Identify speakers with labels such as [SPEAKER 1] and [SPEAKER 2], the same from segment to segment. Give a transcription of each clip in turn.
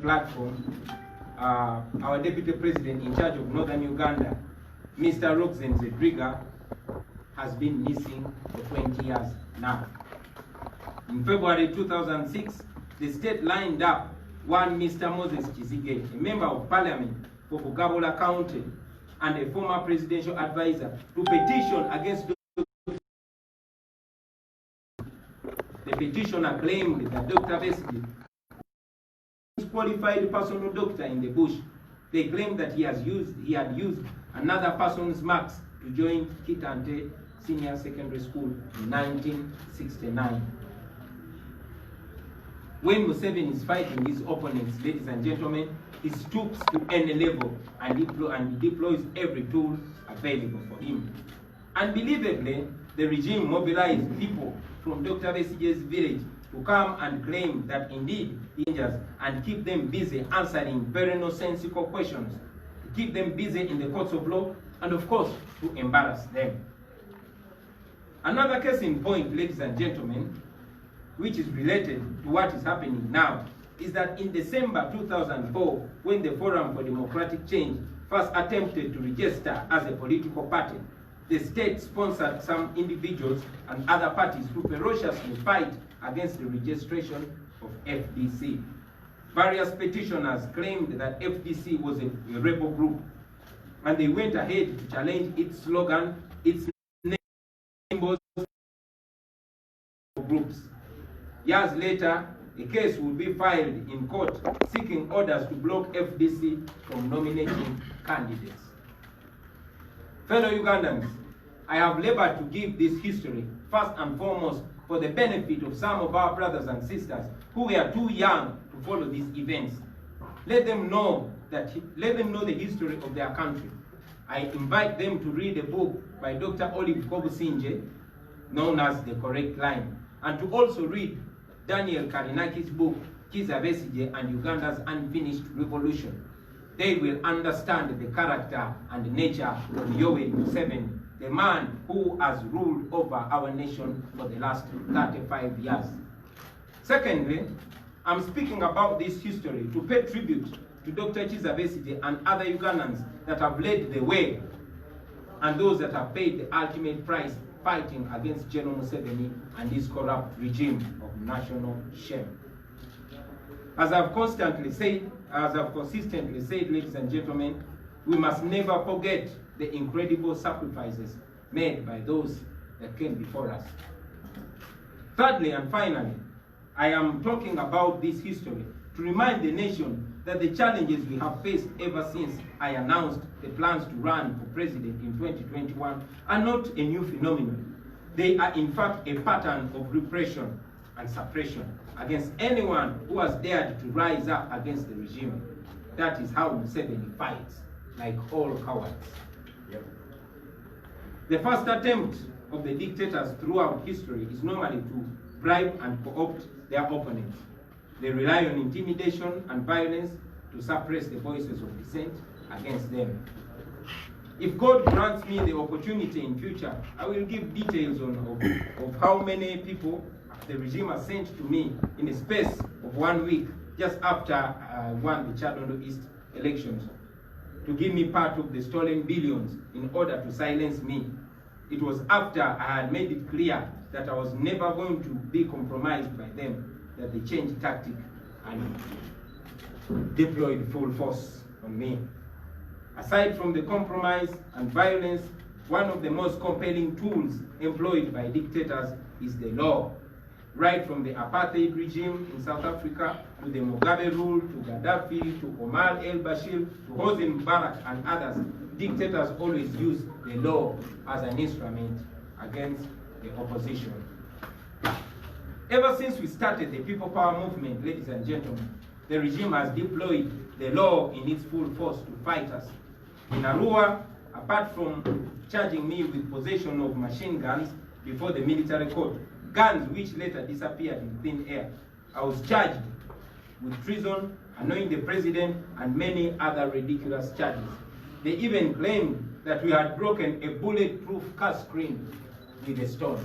[SPEAKER 1] platform, our Deputy President in charge of Northern Uganda, Mr. Roxen Zedriga, has been missing for 20 years now. In February 2006, the state lined up one Mr. Moses Besigye, a member of parliament for Bugabula County and a former presidential advisor, to petition against the petitioner claimed that Dr. Besigye is a qualified personal doctor in the bush. They claimed that he had used another person's marks to join Kitante Senior Secondary School in 1969. When Museveni is fighting his opponents, ladies and gentlemen, he stoops to any level and deploys every tool available for him. Unbelievably, the regime mobilized people from Dr. Besigye's village to come and claim that indeed he injures and keep them busy answering very nonsensical questions, to keep them busy in the courts of law, and of course, to embarrass them. Another case in point, ladies and gentlemen, which is related to what is happening now, is that in December 2004, when the Forum for Democratic Change first attempted to register as a political party, the state sponsored some individuals and other parties to ferociously fight against the registration of FDC. Various petitioners claimed that FDC was a rebel group, and they went ahead to challenge its slogan, its symbols, groups. Years later, a case will be filed in court seeking orders to block FDC from nominating candidates. Fellow Ugandans, I have labored to give this history first and foremost for the benefit of some of our brothers and sisters who were too young to follow these events. Let them know the history of their country. I invite them to read a book by Dr. Olive Kobusinje, known as The Correct Line, and to also read Daniel Karinaki's book, Kiiza Besigye and Uganda's Unfinished Revolution. They will understand the character and nature of Yoweri Museveni, the man who has ruled over our nation for the last 35 years. Secondly, I'm speaking about this history to pay tribute to Dr. Kiiza Besigye and other Ugandans that have led the way and those that have paid the ultimate price fighting against General Museveni and his corrupt regime of national shame. As I've consistently said, ladies and gentlemen, we must never forget the incredible sacrifices made by those that came before us. Thirdly and finally, I am talking about this history to remind the nation that the challenges we have faced ever since I announced the plans to run for president in 2021 are not a new phenomenon. They are in fact a pattern of repression and suppression against anyone who has dared to rise up against the regime. That is how Museveni fights, like all cowards. Yep. The first attempt of the dictators throughout history is normally to bribe and co-opt their opponents. They rely on intimidation and violence to suppress the voices of dissent against them. If God grants me the opportunity in future, I will give details of how many people the regime has sent to me in a space of 1 week just after I won the Chadondo East elections to give me part of the stolen billions in order to silence me. It was after I had made it clear that I was never going to be compromised by them that they changed tactic and deployed full force on me. Aside from the compromise and violence, one of the most compelling tools employed by dictators is the law. Right from the apartheid regime in South Africa, to the Mugabe rule, to Gaddafi, to Omar el-Bashir, to Hosni Mubarak and others, dictators always use the law as an instrument against the opposition. Ever since we started the People Power movement, ladies and gentlemen, the regime has deployed the law in its full force to fight us. In Arua, apart from charging me with possession of machine guns before the military court, guns which later disappeared in thin air, I was charged with treason, annoying the president, and many other ridiculous charges. They even claimed that we had broken a bulletproof car screen with a stone.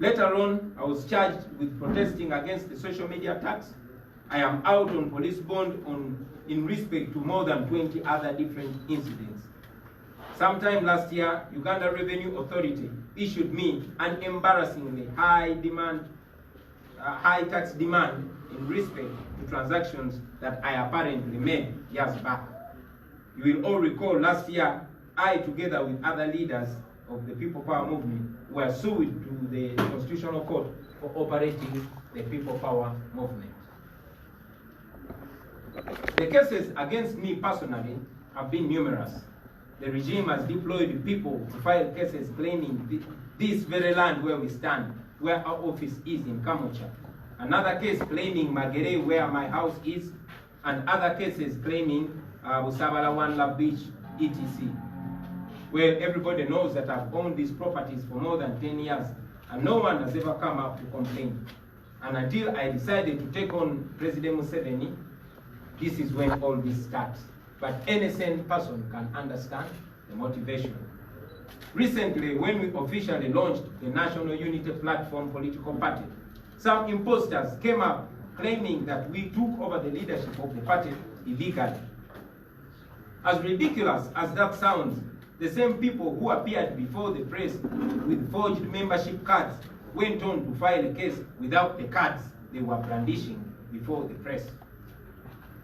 [SPEAKER 1] Later on, I was charged with protesting against the social media attacks. I am out on police bond in respect to more than 20 other different incidents. Sometime last year, Uganda Revenue Authority issued me an embarrassingly high tax demand in respect to transactions that I apparently made years back. You will all recall last year, I, together with other leaders of the People Power movement, were sued to the Constitutional Court for operating the People Power movement. The cases against me personally have been numerous. The regime has deployed people to file cases claiming this very land where we stand, where our office is in Kamocha. Another case claiming Magere, where my house is, and other cases claiming Busabala One Love Beach, etc. Where everybody knows that I've owned these properties for more than 10 years, and no one has ever come up to complain. And until I decided to take on President Museveni, this is when all this starts. But any sane person can understand the motivation. Recently, when we officially launched the National Unity Platform political party, some imposters came up claiming that we took over the leadership of the party illegally. As ridiculous as that sounds, the same people who appeared before the press with forged membership cards went on to file a case without the cards they were brandishing before the press.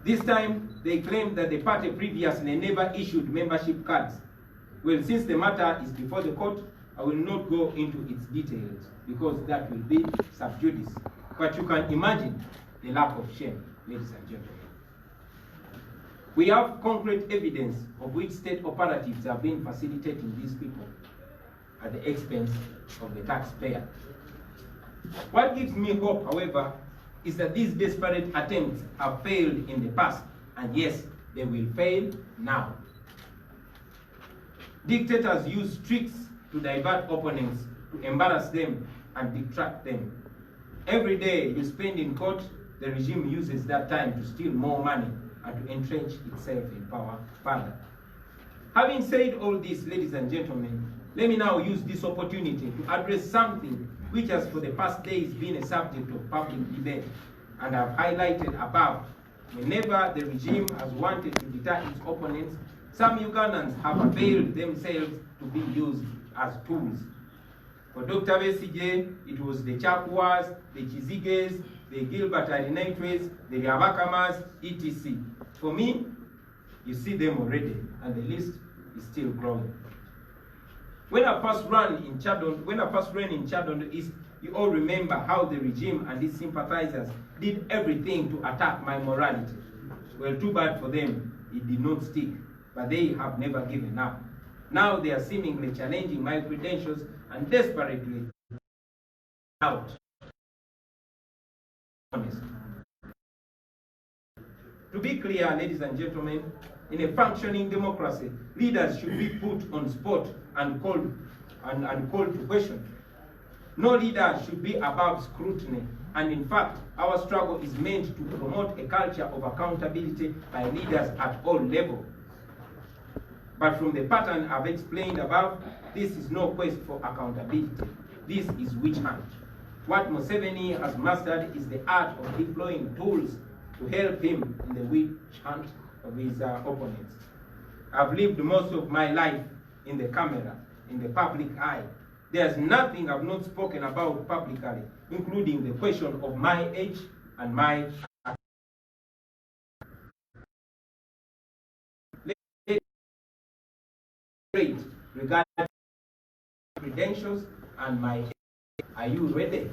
[SPEAKER 1] This time, they claimed that the party previously never issued membership cards. Well, since the matter is before the court, I will not go into its details because that will be sub judice. But you can imagine the lack of shame, ladies and gentlemen. We have concrete evidence of which state operatives have been facilitating these people at the expense of the taxpayer. What gives me hope, however, is that these desperate attempts have failed in the past, and yes, they will fail now. Dictators use tricks to divert opponents, to embarrass them and detract them. Every day you spend in court, the regime uses that time to steal more money and to entrench itself in power further. Having said all this, ladies and gentlemen, let me now use this opportunity to address something which has for the past days been a subject of public debate, and I've highlighted above. Whenever the regime has wanted to deter its opponents, some Ugandans have availed themselves to be used as tools. For Dr. Besigye, it was the Chakwas, the Chiziges, the Gilbert Adinaitwes, the Ryabakamas, etc. For me, you see them already, and the list is still growing. When I first ran in Chadondo East, you all remember how the regime and its sympathizers did everything to attack my morality. Well, too bad for them, it did not stick, but they have never given up. Now they are seemingly challenging my credentials and desperately out. To be clear, ladies and gentlemen, in a functioning democracy, leaders should be put on spot and called to question. No leader should be above scrutiny, and in fact, our struggle is meant to promote a culture of accountability by leaders at all levels. But from the pattern I've explained above, this is no quest for accountability. This is witch hunt. What Museveni has mastered is the art of deploying tools to help him in the witch hunt of his opponents. I've lived most of my life in the camera, in the public eye. There's nothing I've not spoken about publicly, including the question of my age and my regarding credentials and my age. Are you ready?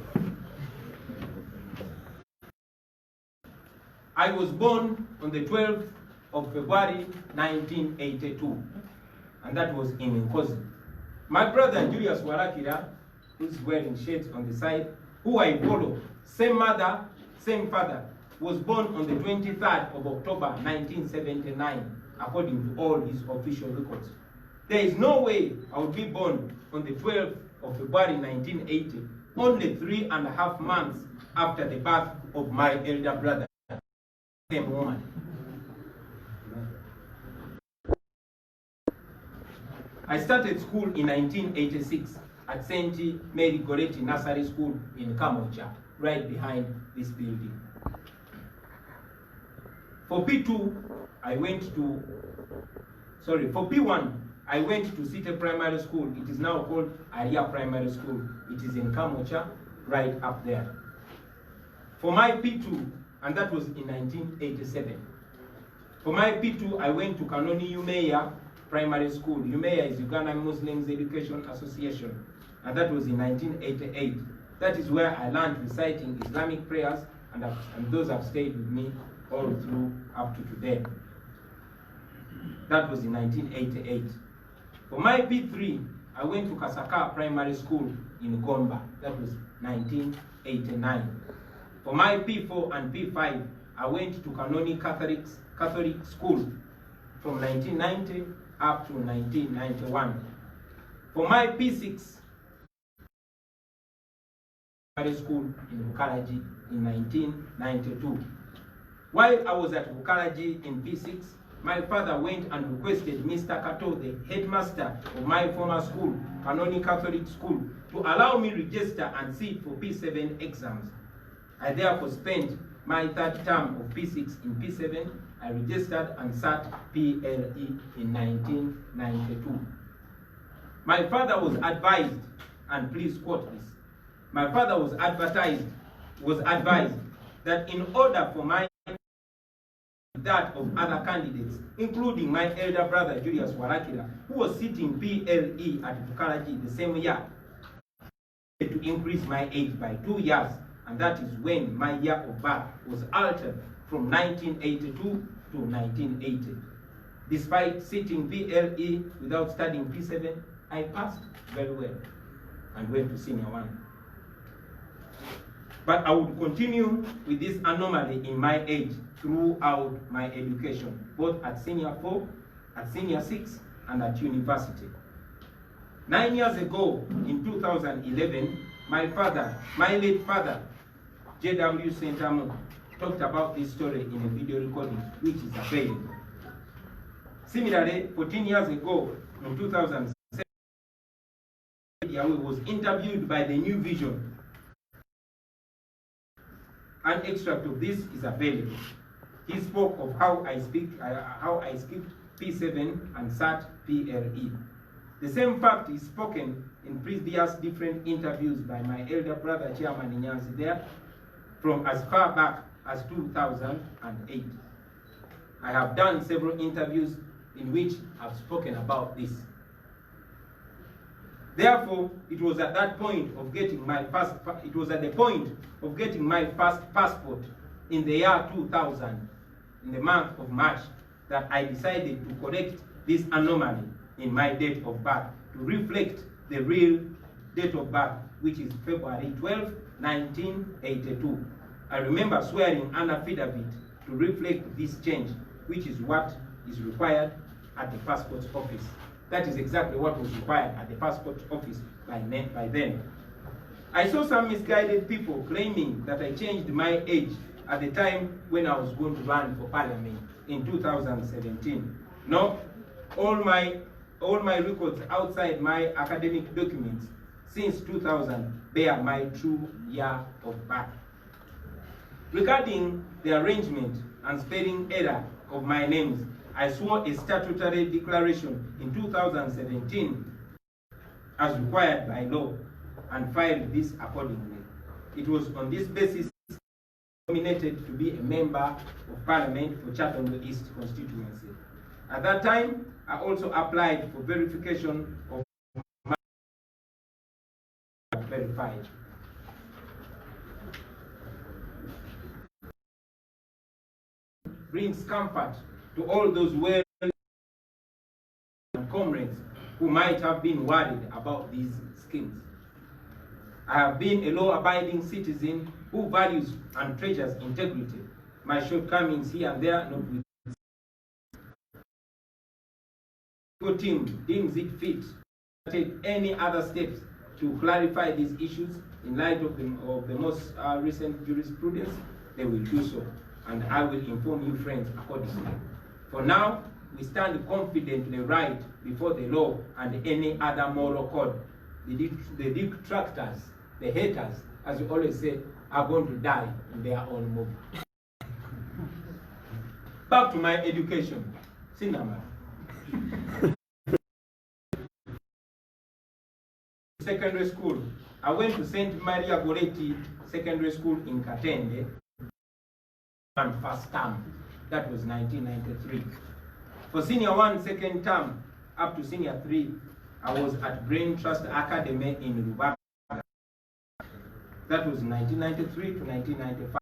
[SPEAKER 1] I was born on the 12th of February 1982, and that was in Nkozi. My brother Julius Warakira, who's wearing shades on the side, who I follow, same mother, same father, was born on the 23rd of October 1979, according to all his official records. There is no way I would be born on the 12th of February 1980, only 3.5 months after the birth of my elder brother, same woman. I started school in 1986 at St. Mary Goretti Nursery School in Kamocha, right behind this building. For P1, I went to City Primary School. It is now called Aria Primary School. It is in Kamocha, right up there. For my P2, and that was in 1987. For my P2, I went to Kanoni Umeya Primary School. Umeya is Uganda Muslims Education Association, and that was in 1988. That is where I learned reciting Islamic prayers, and those have stayed with me all through up to today. That was in 1988. For my P3, I went to Kasaka Primary School in Gomba. That was 1989. For my P4 and P5, I went to Kanoni Catholic School from 1990 up to 1991. For my P6, primary school in Bukalaji in 1992. While I was at Bukalaji in P6, my father went and requested Mr. Kato, the headmaster of my former school, Kanoni Catholic School, to allow me register and sit for P7 exams. I therefore spent my third term of P6 in P7. I registered and sat PLE in 1992. My father was advised, and please quote this, my father was advised that in order for that of other candidates, including my elder brother Julius Warakira, who was sitting PLE at Bukalaji the same year, to increase my age by 2 years, and that is when my year of birth was altered from 1982 to 1980. Despite sitting PLE without studying P7, I passed very well and went to senior 1. But I would continue with this anomaly in my age throughout my education, both at senior 4, at senior 6, and at university. 9 years ago, in 2011, my late father, J.W. Sentamu, talked about this story in a video recording, which is available. Similarly, 14 years ago, in 2007, he was interviewed by the New Vision. An extract of this is available. He spoke of how I skipped P7 and sat PLE. The same fact is spoken in previous different interviews by my elder brother, Chairman Nyanzi, there, from as far back as 2008. I have done several interviews in which I've spoken about this. Therefore, it was at the point of getting my first passport in the year 2000, in the month of March, that I decided to correct this anomaly in my date of birth to reflect the real date of birth, which is February 12, 1982. I remember swearing an affidavit to reflect this change, which is what is required at the passport office. That is exactly what was required at the passport office by then. I saw some misguided people claiming that I changed my age at the time when I was going to run for parliament in 2017. No, all my records outside my academic documents since 2000 bear my true year of birth. Regarding the arrangement and spelling error of my names, I swore a statutory declaration in 2017 as required by law and filed this accordingly. It was on this basis nominated to be a member of parliament for Chatham East constituency. At that time, I also applied for verification of my verified. Brings comfort to all those comrades who might have been worried about these schemes. I have been a law-abiding citizen who values and treasures integrity. My shortcomings here and there not with the team deems it fit to take any other steps to clarify these issues in light of the most recent jurisprudence. They will do so, and I will inform you friends accordingly. For now, we stand confidently right before the law and any other moral code the detractors, the haters, as you always say, are going to die in their own movie. Back to my education. Cinema. Secondary school. I went to St. Maria Goretti Secondary School in Katende. And first term. That was 1993. For senior 1, second term, up to senior 3, I was at Brain Trust Academy in Rubaga. That was 1993 to 1995.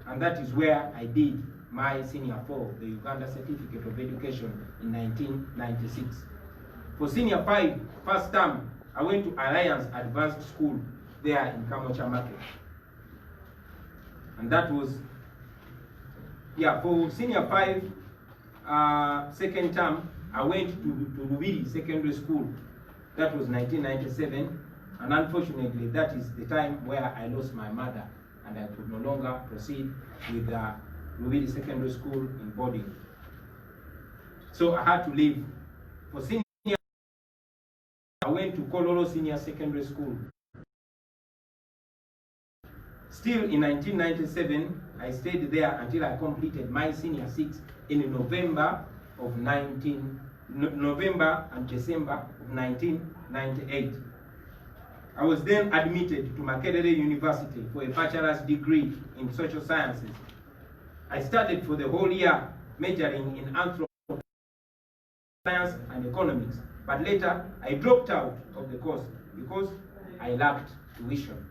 [SPEAKER 1] And that is where I did my senior 4, the Uganda Certificate of Education, in 1996. For senior 5, first term, I went to Alliance Advanced School there in Kamocha Market. And that was, for senior 5, second term, I went to Lubiri Secondary School. That was 1997. And unfortunately, that is the time where I lost my mother and I could no longer proceed with Lubiri Secondary School in boarding. So I had to leave. For senior, I went to Kololo Senior Secondary School. Still in 1997, I stayed there until I completed my senior 6 in November and December of 1998. I was then admitted to Makerere University for a bachelor's degree in social sciences. I studied for the whole year, majoring in anthropology, science and economics, but later I dropped out of the course because I lacked tuition.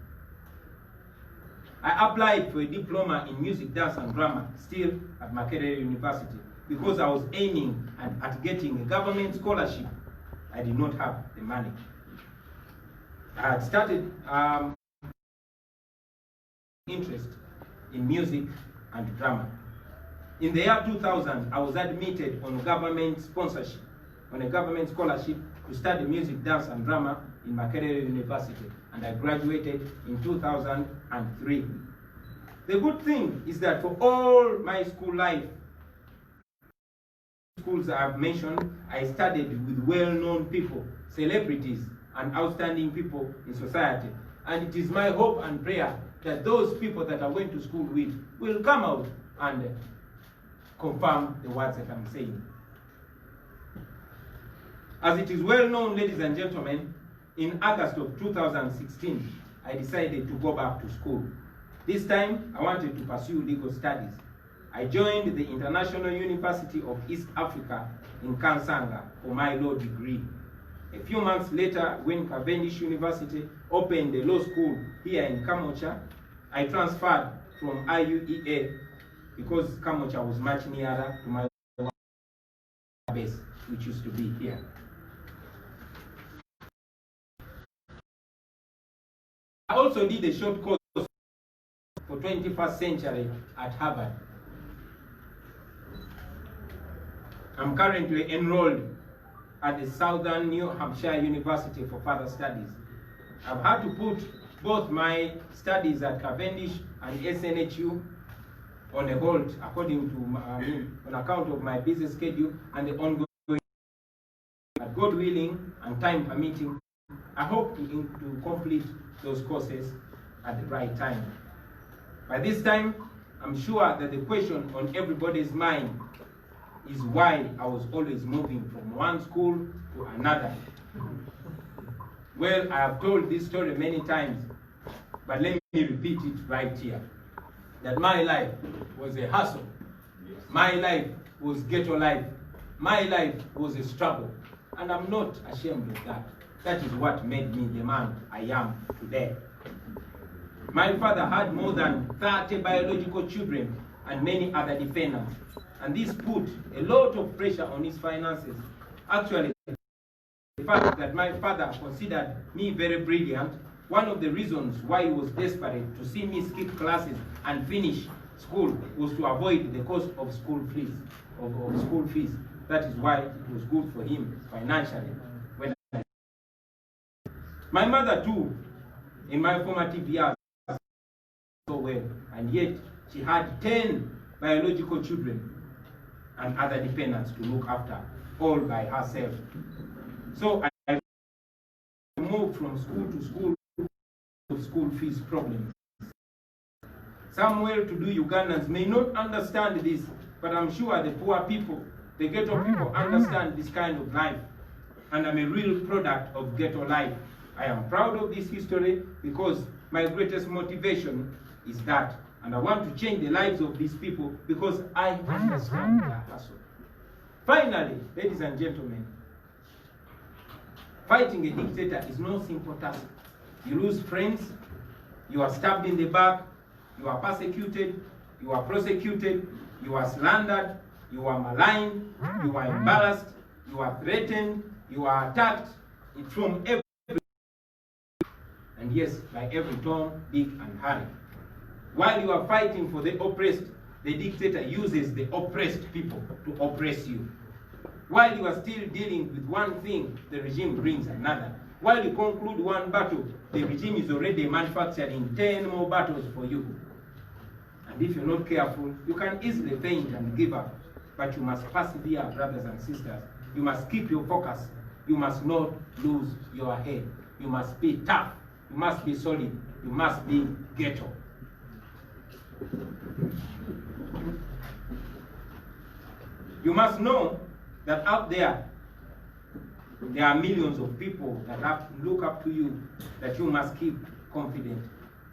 [SPEAKER 1] I applied for a diploma in music, dance and drama, still at Makerere University, because I was aiming at getting a government scholarship. I did not have the money. I had started interest in music and drama. In the year 2000, I was admitted on government sponsorship, on a government scholarship to study music, dance and drama in Makerere University, and I graduated in 2003. The good thing is that for all my school life, schools I've mentioned, I studied with well-known people, celebrities, and outstanding people in society. And it is my hope and prayer that those people that I went to school with will come out and confirm the words that I'm saying. As it is well known, ladies and gentlemen, in August of 2016, I decided to go back to school. This time, I wanted to pursue legal studies. I joined the International University of East Africa in Kansanga for my law degree. A few months later, when Cavendish University opened the law school here in Kamocha, I transferred from IUEA because Kamocha was much nearer to my base, which used to be here. I also did a short course for 21st century at Harvard. I'm currently enrolled at the Southern New Hampshire University for further studies. I've had to put both my studies at Cavendish and SNHU on a hold according to on account of my busy schedule and the ongoing. God willing and time permitting, I hope to complete those courses at the right time. By this time, I'm sure that the question on everybody's mind is why I was always moving from one school to another. Well, I have told this story many times, but let me repeat it right here. That my life was a hustle. My life was ghetto life. My life was a struggle. And I'm not ashamed of that. That is what made me the man I am today. My father had more than 30 biological children and many other dependents. And this put a lot of pressure on his finances. Actually, the fact that my father considered me very brilliant, one of the reasons why he was desperate to see me skip classes and finish school was to avoid the cost of school fees. That is why it was good for him financially. My mother too, in my formative years, so well, and yet she had 10 biological children and other dependents to look after. all by herself. So I moved from school to school fees problems. Some well-to-do Ugandans may not understand this, but I'm sure the poor people, the ghetto people understand this kind of life. And I'm a real product of ghetto life. I am proud of this history because my greatest motivation is that. And I want to change the lives of these people because I understand their hustle. Finally, ladies and gentlemen, fighting a dictator is no simple task. You lose friends, you are stabbed in the back, you are persecuted, you are prosecuted, you are slandered, you are maligned, you are embarrassed, you are threatened, you are attacked. It's from every, and yes, by every Tom, Dick, and Harry. While you are fighting for the oppressed, the dictator uses the oppressed people to oppress you. While you are still dealing with one thing, the regime brings another. While you conclude one battle, the regime is already manufacturing 10 more battles for you. And if you're not careful, you can easily faint and give up. But you must persevere, brothers and sisters. You must keep your focus. You must not lose your head. You must be tough. You must be solid. You must be ghetto. You must know that out there are millions of people that have to look up to you, that you must keep confident.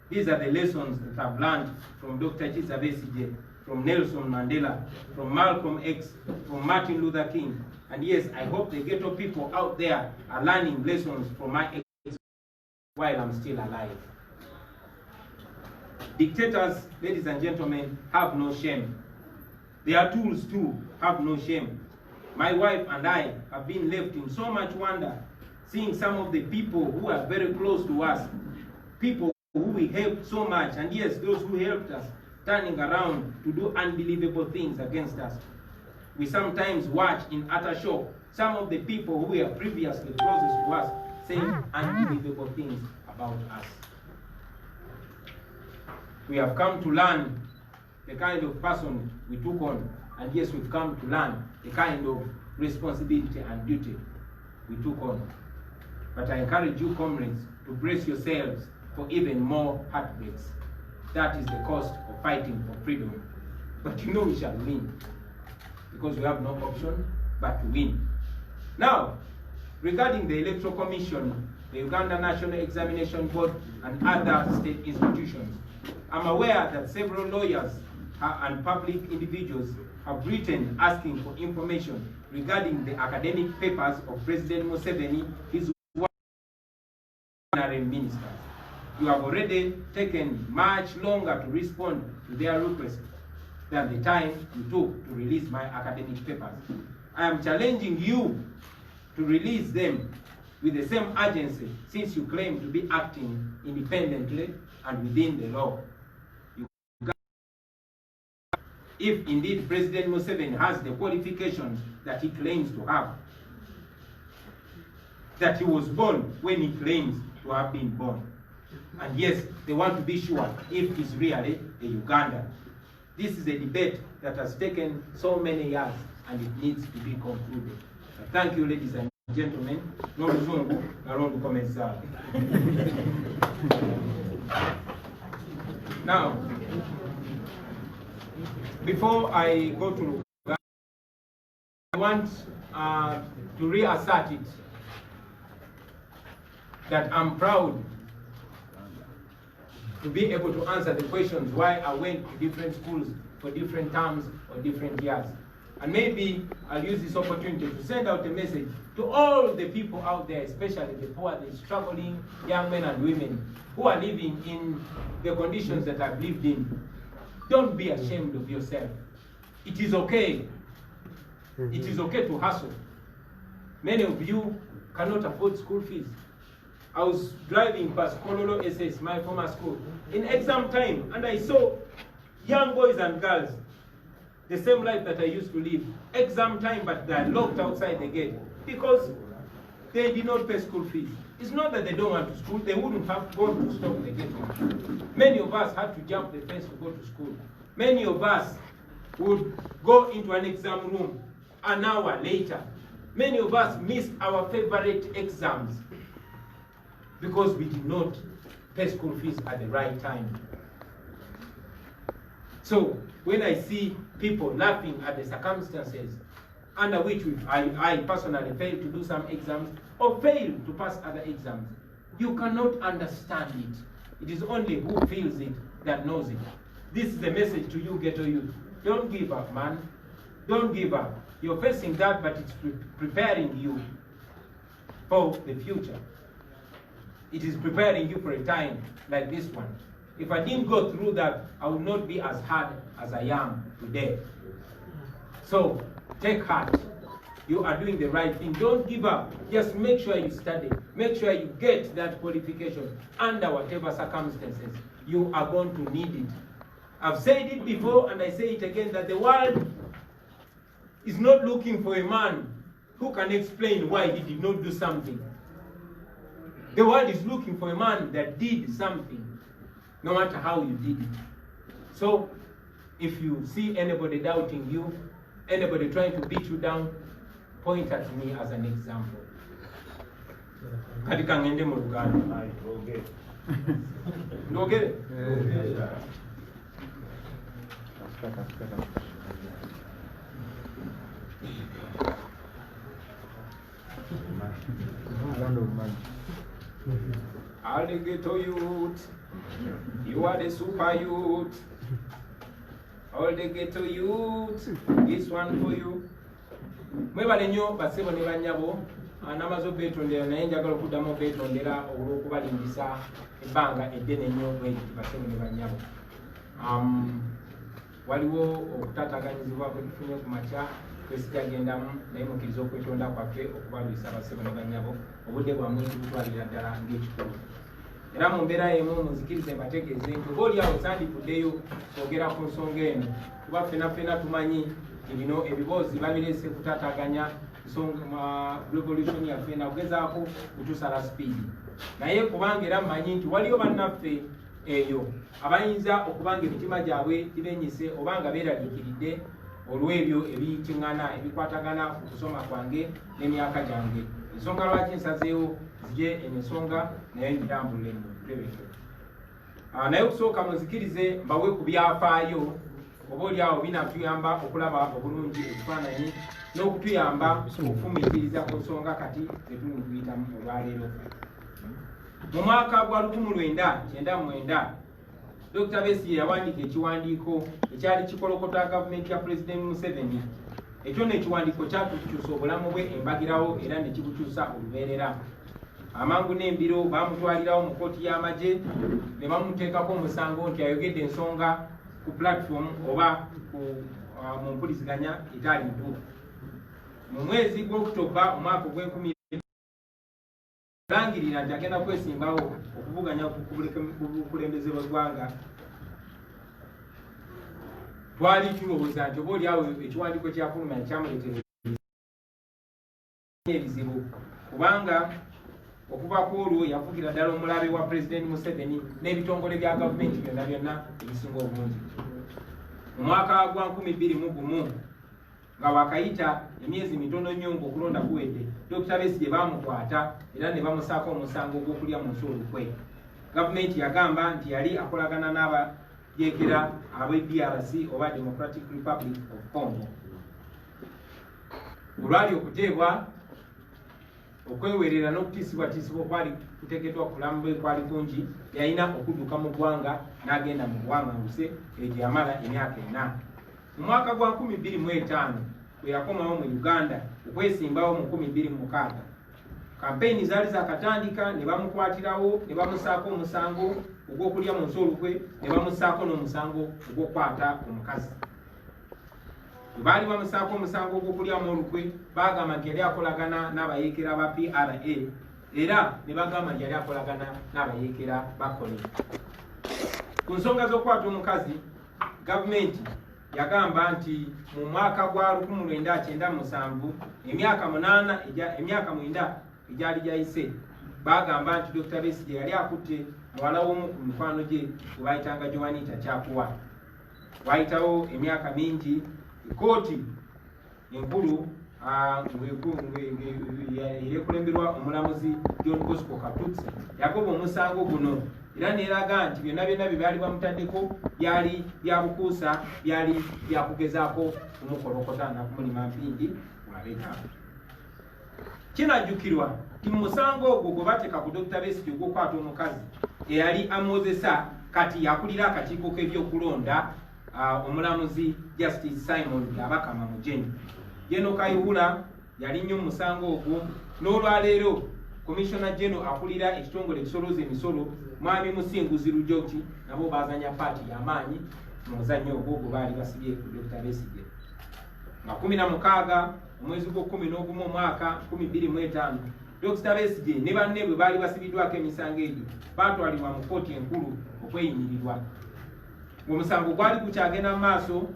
[SPEAKER 1] These are the lessons that I've learned from Dr. Kiiza Besigye, from Nelson Mandela, from Malcolm X, from Martin Luther King. And yes, I hope the ghetto people out there are learning lessons from my experience while I'm still alive. Dictators, ladies and gentlemen, have no shame. Their tools too have no shame. My wife and I have been left in so much wonder, seeing some of the people who are very close to us, people who we helped so much, and yes, those who helped us, turning around to do unbelievable things against us. We sometimes watch in utter shock some of the people who were previously closest to us saying unbelievable things about us. We have come to learn the kind of person we took on, and yes, we've come to learn the kind of responsibility and duty we took on. But I encourage you, comrades, to brace yourselves for even more heartbreaks. That is the cost of fighting for freedom. But you know we shall win, because we have no option but to win. Now, regarding the Electoral Commission, the Uganda National Examination Board, and other state institutions, I'm aware that several lawyers and public individuals have written asking for information regarding the academic papers of President Museveni, his ministers. You have already taken much longer to respond to their request than the time you took to release my academic papers. I am challenging you to release them with the same urgency, since you claim to be acting independently and within the law. If indeed President Museveni has the qualifications that he claims to have, that he was born when he claims to have been born. And yes, they want to be sure if he's really a Ugandan. This is a debate that has taken so many years, and it needs to be concluded. Thank you, ladies and gentlemen. No Muzungu, around comenzar. Now, before I go to Uganda, I want to reassert it that I'm proud to be able to answer the questions why I went to different schools for different terms or different years. And maybe I'll use this opportunity to send out a message to all the people out there, especially the poor, the struggling young men and women who are living in the conditions that I've lived in. Don't be ashamed of yourself. It is okay. It is okay to hustle. Many of you cannot afford school fees. I was driving past Kololo SS, my former school, in exam time, and I saw young boys and girls, the same life that I used to live, exam time, but they're locked outside the gate because they did not pay school fees. It's not that they don't want to school, they wouldn't have gone to stop the gate. Many of us had to jump the fence to go to school. Many of us would go into an exam room an hour later Many of us missed our favorite exams because we did not pay school fees at the right time. So when I see people laughing at the circumstances under which I personally failed to do some exams or failed to pass other exams, you cannot understand it. It is only who feels it that knows it. This is the message to you, ghetto youth. Don't give up, man. Don't give up. You're facing that, but it's preparing you for the future. It is preparing you for a time like this one. If I didn't go through that, I would not be as hard as I am today. So take heart. You are doing the right thing. Don't give up. Just make sure you study. Make sure you get that qualification under whatever circumstances. You are going to need it. I've said it before and I say it again, that the world is not looking for a man who can explain why he did not do something. The world is looking for a man that did something, no matter how you did it. So, if you see anybody doubting you, anybody trying to beat you down, point at me as an example. Katika ngende mu Uganda. Ndogere? All the ghetto youth, you are the super youth. All the ghetto youth, this one for you. Mwebale nnyo basebo ne banyabo, anamazo betondera naye njagala okuddamu betondera olw'okubalingisa ebbanga eddene nnyo bwekiti basebo ne banyabo. Waliwo okutataganyizibwa kwe tufunye ku makya kwesijagendamu naye mukkiriza okwetonda kwaffe okubalwisa basebo ne banyabo obudde bwammwe tubutwalira ddala ng'ekikulu. Era mu mbeera emu muzikirize mbategeeze nti oba oliawo sandivuddeyo kwogera ku nsonga eno kuba ffenna tumanyi bino ebiboozi babireese kutataganya revolution yaffe nakugezaako kutusala sipiidi naye kubanga era mmanyi nti waliyo bannaffe eyo abayinza okubanga emitima gyabwe gibenyise obanga beeraliikiridde olw'ebyo ebiyitiŋŋana ebikwatagana ku kusoma kwange n'emyaka gyange. Ensonga lwaki nsazeewo zije ensonga naye nditambulire mu ntebeke. Naye okusooka muzikirize mbawe ku byafaayo oba oliawo binatuyamba okulaba obulungi ekifaananyi n'okutuyamba okufumiitiriza ku nsonga kati zetuyitamu olwaleero. Mu mwaka gwa 1999 Dr. Besigye yawandiika ekiwandiiko ekyali kikolokota gavumenti ya President Museveni. Ekyo n'ekiwandiiko kyatukyusa obulamu bwe embagirawo era ne kibukyusa olubeerera. Amangu n'embiro baamutwalirawo mu kkooti y'amagye ne bamuteekako omusango nti ayogedde ensonga ku platform oba mu mpuliziganya etaali ntuufu. Mu mwezi gw'Okutoba omwaka ogw'enkumi langirira nti agenda kwesimbawo okuvuganya ku bukulembeze bw'eggwanga. Twali tulowooza nti oba oliawo ekiwandiiko kyafuluma kyamuleetera ebizibu kubanga okuva ku olwo yavugira ddala omulabe wa President Museveni n'ebitongole bya gavumenti byonna ebisinga obungi. Mu mwaka gwa 2021 nga wakayita emyezi mitono nnyo ng'okulonda kuwedde, Dr. Besigye baamukwata era ne bamusaako omusango gw'okulya mu nsuulukwe. Gavumenti yagamba nti yali akolagana n'abayeekera ab'e DRC oba Democratic Republic of Congo. Olwali okuteebwa okwewerera n'okutiisibwatiisibwa okwali kuteekeddwa kulamu bwe kwali kungi, yalina okudduka mu ggwanga n'agenda mu buwaŋŋanguse egyo yamala emyaka 4. Mu mwaka gwa 2005 bwe yakomawo mu Uganda okwesimbawo mu 2006, kampeyini zaali zakatandika ne bamukwatirawo ne bamusaako omusango ogw'okulya mu nsoolukwe ne bamusaako n'omusango ogw'okukwata omukazi. Bwe baali bamusaako omusango ogw'okulya mu olukwe baagamba nti yali akolagana n'abayeekera ba PRA era ne bagamba nti yali akolagana n'abayeekera ba Kole. Ku nsonga z'okukwata omukazi, gavumenti yagamba nti mu mwaka gwa 1997 emyaka 9 egyali gyayise bagamba nti Dr. Besigye yali akutte muwala w'omu ku mikwano gye gwe bayitanga Joanita Kyakuwa. Wayitawo emyaka mingi, ekkooti enkulu yekulemberwa omulamuzi John Bosco Katutsi yagoba omusango guno era neeraga nti byonna byonna bye byali bamutaddeko byali byabukuusa byali byakugezaako kumukolokota nakumulima mpindi wabega. Kinajjukirwa ti mu musango ogwo gwe bateeka ku Dr. Besigye ogw'okukwata omukazi eyali amwozesa kati yakulira akakiiko k'ebyokulonda omulamuzi Justice Simon Yabakama Mujenyi. Jeno Kayihura yali nnyo mu musango ogwo n'olwaleero Commissioner General akulira ekitongole ekisoloza emisolo Mwami Musinguzi Lujoki nabo bazanya paati y'amaanyi mu muzannyo ogwo gwe baali basibye ku Dr. Besigye. Nga 16 omwezi gw'11 omwaka 2025 Dr. Besigye ne banne bwe baali basibiddwako emisango egyo baatwalibwa mu kkooti enkulu okweyimirirwa. Omusango gwali gukyagenda mu maaso,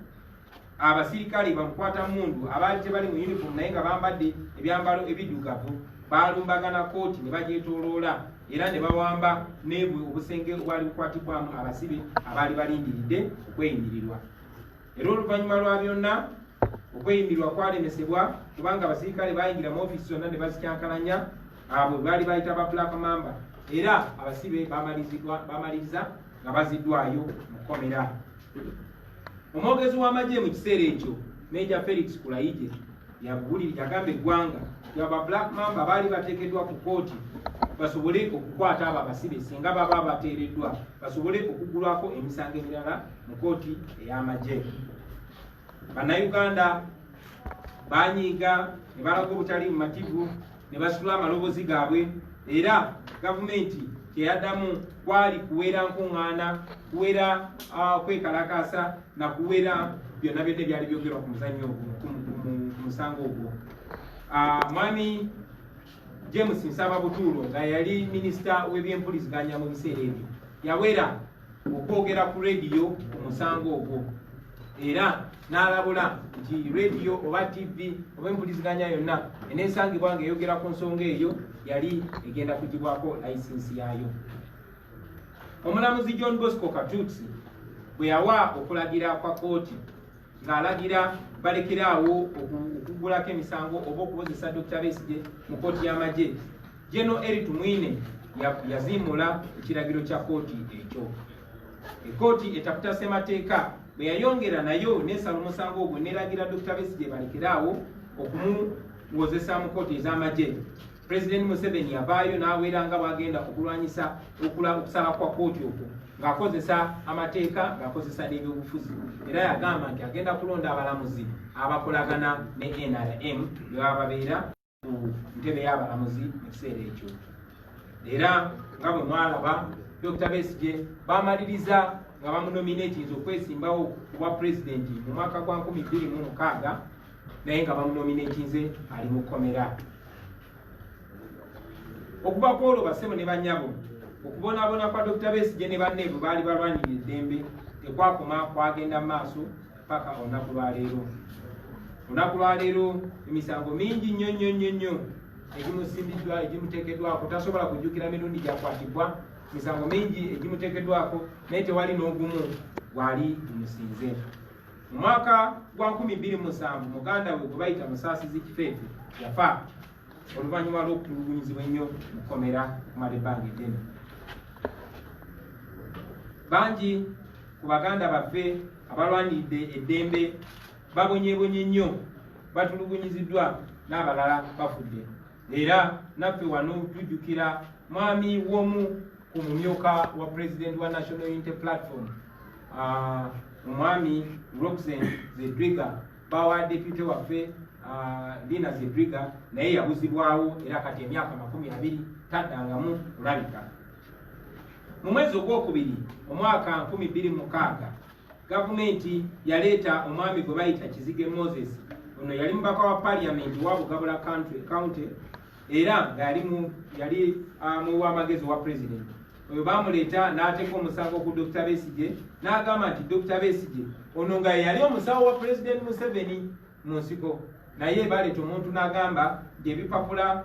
[SPEAKER 1] abasirikale bamukwata mundu abaali tebali mu uniform naye nga bambadde ebyambalo ebiddugavu balumbagana kkooti ne bagyetooloola era ne bawamba n'ebwe obusenge obwali bukwatibwamu abasibe abaali balindiridde okweyimirirwa. Era oluvannyuma lwa byonna okweyimirirwa kwalemesebwa kubanga abasirikale bayingira mu ofiisi zonna ne bazikyankalanya abo baali bayita ba black mamba era abasibe bamaliriza nga baziddwayo mu kkomera. Omwogezi w'amagye mu kiseera ekyo Major Felix Kulayije yagamba eggwanga aba black mamba baali bateekeddwa ku kkooti basobole okukwata abo abasibe singa baba bateereddwa basobole okuggulwako emisango emirala mu kkooti ey'amagye. Bannayuganda banyiiga ne balaga obutali bumativu ne basitula amaloboozi gaabwe era gavumenti kyeyaddamu kwali kuwera nkuŋŋaana kuwera kwekalakaasa na kuwera byonna byonna byali byogerwa ku muzannyo ogwo ku musango ogwo. Mwami James Nsaba-Butuulo nga yali minisita w'ebyempuliziganya mu biseera ebyo yawera okwogera ku rediyo ku musango ogwo era n'alabula nti rediyo oba TV oba empuliziganya yonna eneesangibwa nga eyogera ku nsonga eyo yali egenda kugibwako layisinsi yaayo. Omulamuzi John Bosco Katutsi bwe yawa okulagira kwa kkooti ng'alagira balekeraawo okuggulako emisango oba okukozesa Dr. Besigye mu kkooti y'amagye, General Eric Mwine yaziimula ekiragiro kya kkooti ekyo. Ekkooti etaputa ssemateeka bwe yayongera nayo n'esala omusango ogwo n'eragira Dr. Besigye balekeraawo okumuwozesa mu kkooti ez'amagye. President Museveni yavaayo n'aweera nga bw'agenda okulwanyisa okusala kwa kkooti okwo ng'akozesa amateeka ng'akozesa n'ebyobufuzi era yagamba nti agenda kulonda abalamuzi abakolagana ne NRM bwe babeera ku ntebe y'abalamuzi mu kiseera ekyo. Era nga bwe mwalaba Dr. Besigye bamaliriza nga bamunominatinze okwesimbawo ku bwa pulezidenti mu mwaka gwa 2006 naye nga bamunominatinze ali mu kkomera. Okuba kwolwo bassebo ne bannyabo okubonaabona kwa Dr. Besigye ne banne bwe baali balwanirira eddembe tekwakoma kwagenda mu maaso paka olunaku lwaleero. Olunaku lwaleero emisango mingi nnyo egimusimbiddwa egimuteekeddwako tasobola kujjukira mirundi gyakwatibwa, misango mingi egimuteekeddwako naye tewali n'ogumu gwali gumusinze. Mu mwaka gwa 2007 muganda we gwe bayita Musaasizi Kifeefe yafa oluvannyuma lw'okutulugunyizibwa ennyo mu kkomera kumala ebbanga eddene. Bangi ku baganda baffe abalwaniridde eddembe babonyeebonye nnyo batulugunyiziddwa n'abalala bafudde. Era naffe wano tujjukira mwami w'omu ku mumyuka wa President wa National Unity Platform omwami Roxanne Zedriga bawa deputy waffe Lina Zedriga naye yabuzibwawo era kati emyaka 20 taddangamu kulabika. Mu mwezi ogwokubiri omwaka 2006 gavumenti yaleeta omwami gwe bayita Kizige Moses. Ono yali mubaka wa parliament wa Bugabula County era nga yali mu w'amagezi wa president. Oyo bamuleeta n'ateeka omusango ku Dr. Besigye n'agamba nti Dr. Besigye ono nga yali omusawo wa President Museveni mu nsiko, naye baleeta omuntu n'agamba nti ebipapula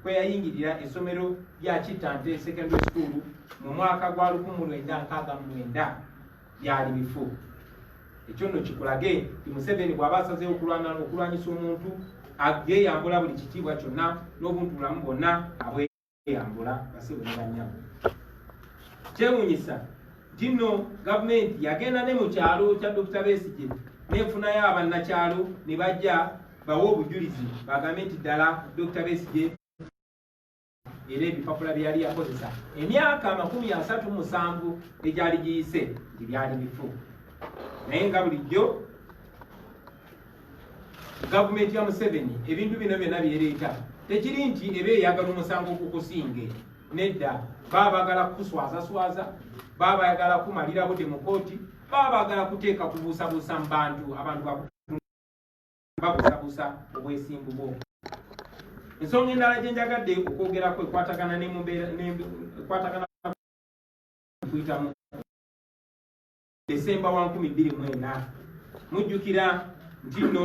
[SPEAKER 1] kweyayingirira essomero lya Kitante Secondary School mu mwaka gwa 1969 byali bifu. ekyo nno kikulage ti Museveni bw'aba asazeewo okulwanyisa omuntu ageeyambula buli kitiibwa kyonna n'obuntu bulamu bwonna abweyambula basebo ne bannyabo. Kyewuunyisa nti nno gavumenti yagenda ne mu kyalo kya Dr. Besigye neefunayo abannakyalo ne bajja bawe obujulizi bagambe nti ddala Dr. Besigye era ebipapula byali yakozesa emyaka 37 egyali giyise nti byali bifu. Naye nga bulijjo gavumenti ya Museveni ebintu bino byonna byereeta tekiri nti eba eyagala omusango okukusinge. Nedda baba bagala kukuswazaswaza, baba bagala kumalira budde mu kooti, baba bagala kuteeka kubuusabuusa mu bantu abantu babuusabuusa obwesimbu bwo. Ensonga endala gye njagadde okwogerako ekwatagana ekwatagana kuyitamu Desemba 2024 mujjukira nti nno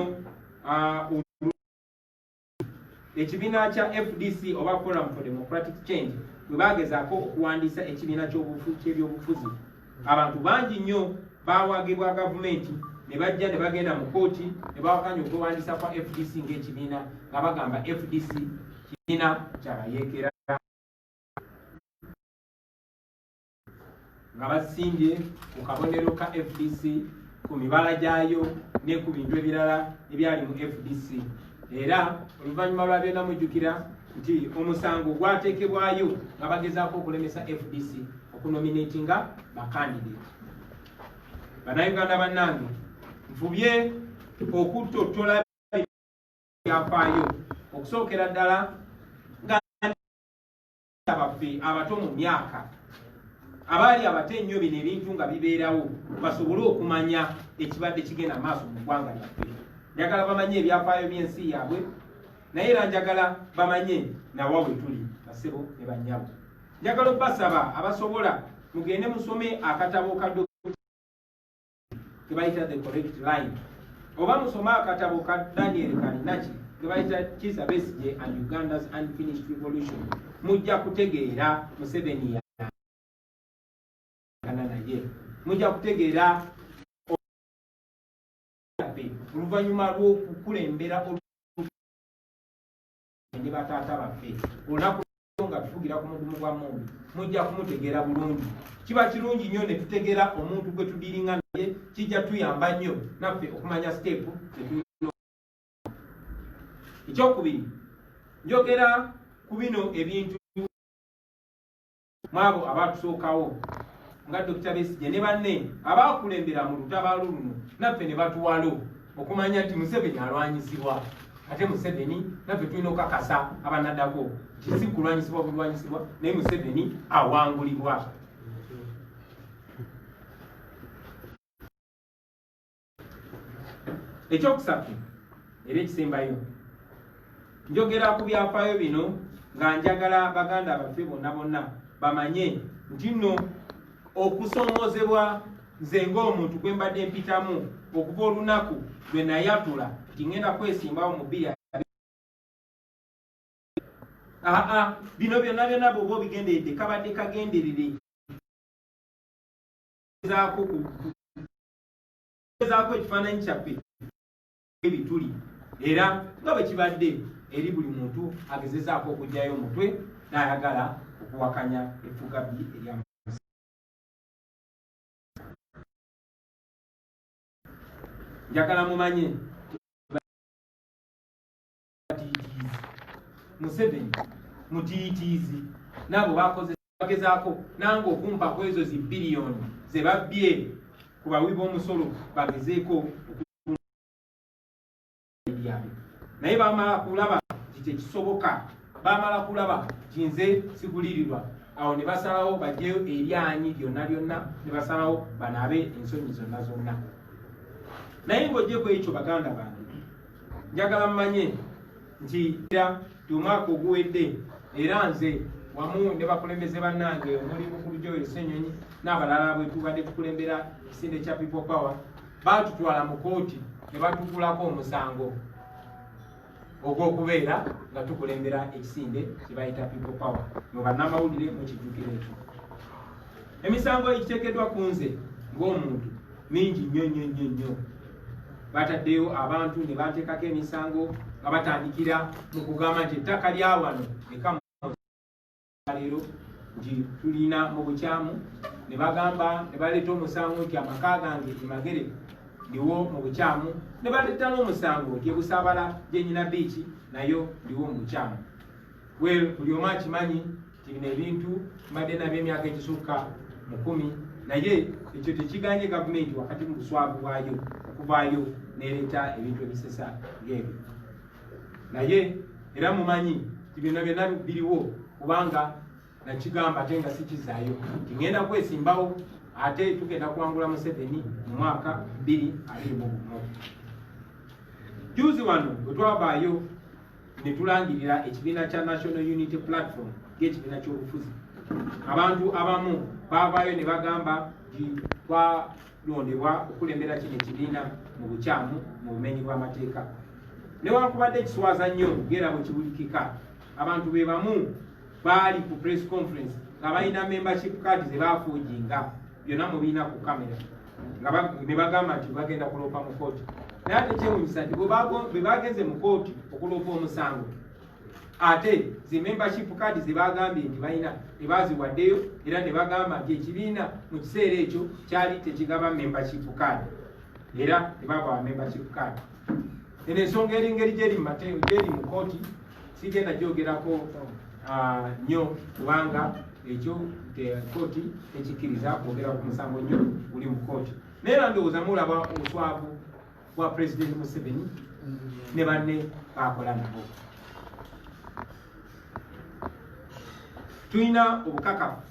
[SPEAKER 1] ekibiina kya FDC oba Forum for Democratic Change bwe bagezaako okuwandiisa ekibiina ky'ebyobufuzi, abantu bangi nnyo baawagibwa gavumenti ne bajja ne bagenda mu kooti ne bawakanya okwewandiisa kwa FDC ng'ekibiina nga bagamba FDC kibiina kyabayeekera nga basimbye ku kabonero ka FDC ku mibala gyayo ne ku bintu ebirala ebyali mu FDC. Era oluvannyuma lwa byonna mujjukira nti omusango gwateekebwayo nga bagezaako okulemesa FDC okunominatinga bakandidate. Bannayuganda bannange, nfubye okutottola byafaayo okusookera ddala nga abaffe abato mu myaka abaali abato ennyo bino ebintu nga bibeerawo basobole okumanya ekibadde kigenda maaso mu ggwanga lyaffe. Njagala bamanye ebyafaayo by'ensi yaabwe, naye era njagala bamanye nawa we tuli basebo ne bannyabo. Njagala obbasaba abasobola mugende musome akatabo ka ke bayita The Correct Line, oba musome akatabo ka Daniel Kalinaki ke bayita Kiiza Besigye and Uganda's Unfinished Revolution. Mujja kutegeera Museveni naye mujja kutegeera oluvannyuma lw'okukulembera ne bataata baffe olunaku nga tufugira ku mudumu gwa Mungu, mujja kumutegeera bulungi. Kiba kirungi nnyo ne tutegeera omuntu gwe tudiringa naye, kijja tuyamba nnyo naffe okumanya siteepu zetulina. Ekyokubiri, njogera ku bino ebintu mwabo abatusookawo nga Dr. Besigye ne banne abaakulembera mu lutabaalo luno, naffe ne batuwalo okumanya nti Museveni alwanyisibwa. Ate Museveni naffe tulina okukakasa abanaddako nti si kulwanyisibwa bulwanyisibwa, naye Museveni awangulibwa. Ekyokusatu era ekisembayo, njogera ku byafaayo bino nga njagala baganda baffe bonna bonna bamanye nti nno okusomoozebwa nze ng'omuntu gwe mbadde mpitamu okuva olunaku lwe nayatula nti ngenda kwesimbawo mu bbiri bino byonna byonna bw'oba obigenderedde kabadde kagenderere gezaako ekifaananyi kyaffe ebituli, era nga bwe kibadde eri buli muntu agezezaako okugyayo omutwe n'ayagala okuwakanya effugabbi erya njagala mumanye Museveni mutiitiizi nabo bagezaako nange okumpa ku ezo zibbiliyoni ze babbye ku bawi b'omusolo bagezeeko byabwe, naye bamala kulaba nti tekisoboka, bamala kulaba nti nze sigulirirwa, awo ne basalawo bajjeyo eryanyi lyonna lyonna, ne basalawo banaabe ensonyi zonna zonna. Naye ng'ojjeko ekyo baganda bange, njagala mmanye nti omwaka oguwedde era nze wamu ne bakulembeze bannange omuli Bukulu Joel Ssenyonyi n'abalala bwe tubadde tukulembera ekisinde kya People Power, baatutwala mu kooti ne batugulako omusango ogw'okubeera nga tukulembera ekisinde kye bayita People Power. Mu bannamawulire mukijjukira ekyo. Emisango egiteekeddwa ku nze ng'omuntu mingi nnyo. Bataddeyo abantu ne bateekako emisango nga batandikira mu kugamba nti ettaka lya wano leero nti tulina mu bukyamu, ne bagamba ne baleeta omusango nti amaka gange emagere ndiwo mu bukyamu, ne baleeta n'omusango nti ebusaabala gyenyina biiki nayo ndiwo mu bukyamu. Buli omu akimanyi nti bino ebintu mbadde nabyo emyaka egisukka mu 10, naye ekyo tekiganye gavumenti wakati mu buswavu bwayo okuvaayo n'ereeta ebintu ebisesa ng'ebyo. Naye era mumanyi nti byonna byonna biriwo, kubanga nakigamba ate nga sikizaayo nti ngenda kwesimbawo ate tugenda kuwangula Museveni mu mwaka 2021. Juzi wano bwe twavaayo ne tulangirira ekibiina kya National Unity Platform ng'ekibiina ky'obufuzi, abantu abamu baavaayo ne bagamba nti twalondebwa okulembera kino ekibiina mu bukyamu mu bumenyi bw'amateeka. Newankubadde ekiswaza nnyo ng'era bwe kibulikika, abantu be bamu baali ku press conference nga balina membership card ze baafuujinga, byonna mubiina ku kamera, ne bagamba nti bagenda kuloopa mu kooti. Naye ate kyewuunyisa nti bwe bagenze mu kooti okuloopa omusango, ate zi membership card ze bagambye nti balina tebaziwaddeyo, era ne bagamba nti ekibiina mu kiseera ekyo kyali tekigaba membership card, era tebabawa membership card. Eno ensonga eringeri gyeri mu kooti sigenda gyogerako nnyo, kubanga ekyo kooti tekikkiriza kwogera ku musango nnyo guli mu kooti. Naye era ndowooza mulaba obuswavu bwa President Museveni ne banne bakola nabo. Tulina obukakafu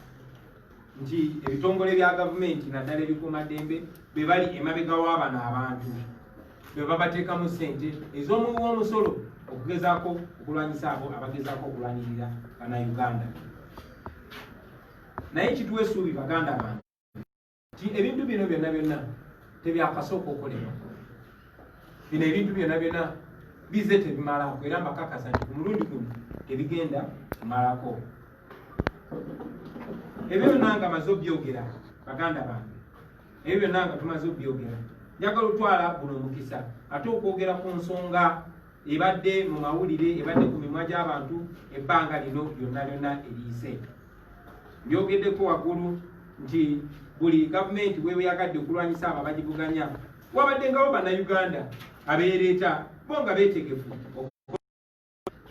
[SPEAKER 1] nti ebitongole bya gavumenti naddala ebikuumaddembe be bali emabega w'abano abantu, be babateekamu ssente ez'omuwi w'omusolo okugezaako okulwanyisa abo abagezaako okulwanirira Bannayuganda. Naye kituwa essuubi baganda bange nti ebintu bino byonna tebyakasooka okolebwa. Bino ebintu byonna bize tebimalako, era mbakakasa nti ku mulundi guno tebigenda kumalako. Ebyo byonna nga maze obyogera baganda bange, ebyo byonna nga tumaze obyogera, njagala otwala guno omukisa ate okwogera ku nsonga ebadde mu mawulire, ebadde ku mimwa gy'abantu ebbanga lino lyonna eriyise. Mbyogeddeko waggulu nti buli gavumenti bweyagadde okulwanyisa abo abagivuganya, wabaddengawo Bannayuganda abeereeta bo nga beetegefu.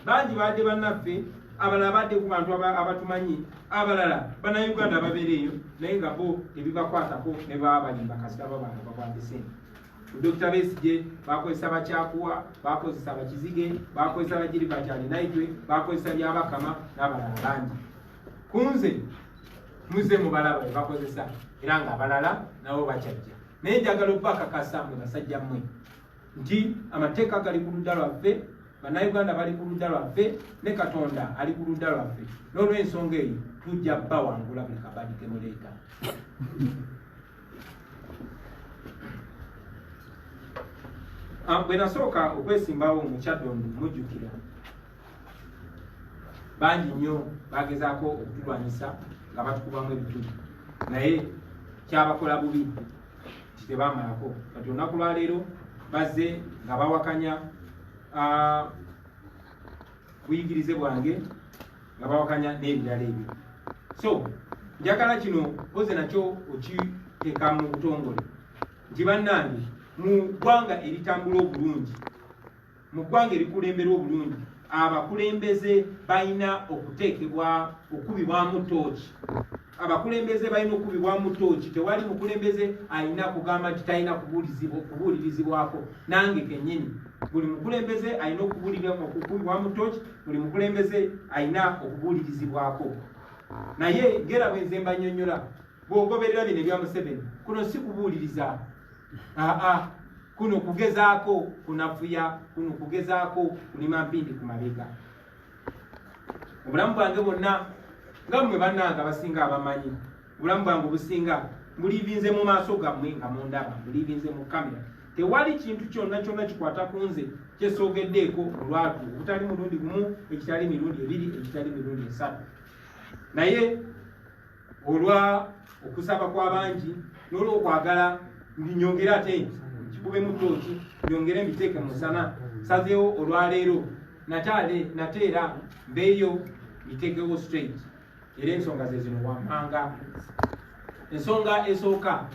[SPEAKER 1] Bangi badde bannaffe, abalala badde ku bantu abatumanyi, abalala Bannayuganda ababeereeyo naye nga bo ebibakwatako ne baba balimba kasita babantu bagwande ssente. Dr. Besigye bakozesa Bakyakuwa, bakozesa Bakizige, bakozesa Bagiribati Alinaitwe, bakozesa Byabakama n'abalala bangi. Kunze muze mubalaba bye bakozesa, era nga abalala nabo bakyajja. Naye njagala obbakakasa mmwe basajja mmwe nti amateeka gali ku ludda lwaffe, Bannayuganda bali ku ludda lwaffe, ne Katonda ali ku ludda lwaffe. N'olw'ensonga eyo tujja bawangula buli kabadi ke muleeta. Bwe nasooka okwesimbawo mu Kyaddondo mujjukira bangi nnyo bagezaako okutulwanyisa nga batukubamu ebituli, naye kyabakola bubi tebamalako. Kati olunaku lwaleero bazze nga bawakanya buyigirize bwange, nga bawakanya n'ebirala ebyo. So njagala kino oze nakyo okiteeka mu butongole nti bannange, mu ggwanga eritambula obulungi, mu ggwanga erikulembera obulungi, abakulembeze balina okuteekebwa okubibwamu ttooki. Abakulembeze balina okubibwamu ttooki. Tewali mukulembeze alina kugamba nti talina kubuulirizibwako. Nange kennyini buli mukulembeze alina okubibwamu ttooki, buli mukulembeze alina okubuulirizibwako. Naye ngera bwe nze mbannyonnyola, bw'ogoberera bino ebya Museveni, kuno si kubuuliriza. Kuno kugezaako kunafuya, kuno kugezaako kulima mpindi ku mabega. Obulamu bwange bwonna nga mmwe bannange abasinga abamanyi, obulamu bwange obusinga mbuliivinze mu maaso gammwe nga mundaba, mbuliivinze mu kamera. Tewali kintu kyonna kikwata ku nze kyesoogeddeeko olwatu, obutali mulundi gumu, ekitali mirundi ebiri, ekitali mirundi esatu. Naye olwa okusaba kw'abangi n'olw'okwagala nyongera ate kikube mu toki nyongere mbiteeke musana sazeewo olwaleero nateera mbeeyo biteekewo straight era ensonga ze zino wammanga. Ensonga esooka,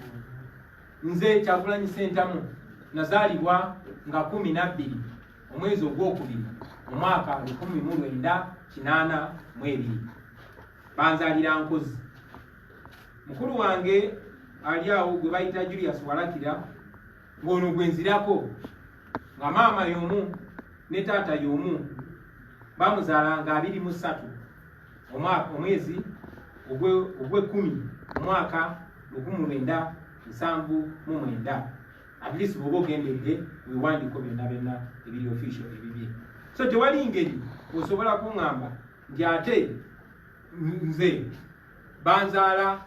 [SPEAKER 1] nze Kyagulanyi Ssentamu nazaalibwa nga 12 omwezi ogwokubiri mu mwaka 1982 banzaalira Nkozi. Mukulu wange ali awo gwe bayita Julius Walakira ng'ono gwe nzirako nga maama y'omu ne taata y'omu bamuzaala nga 23 omwezi ogw'ekumi mu mwaka 1979. At least bw'oba ogendedde weewandiko byonna ebiri official ebibye. So tewali ngeri osobola kuŋŋamba nti ate nze banzaala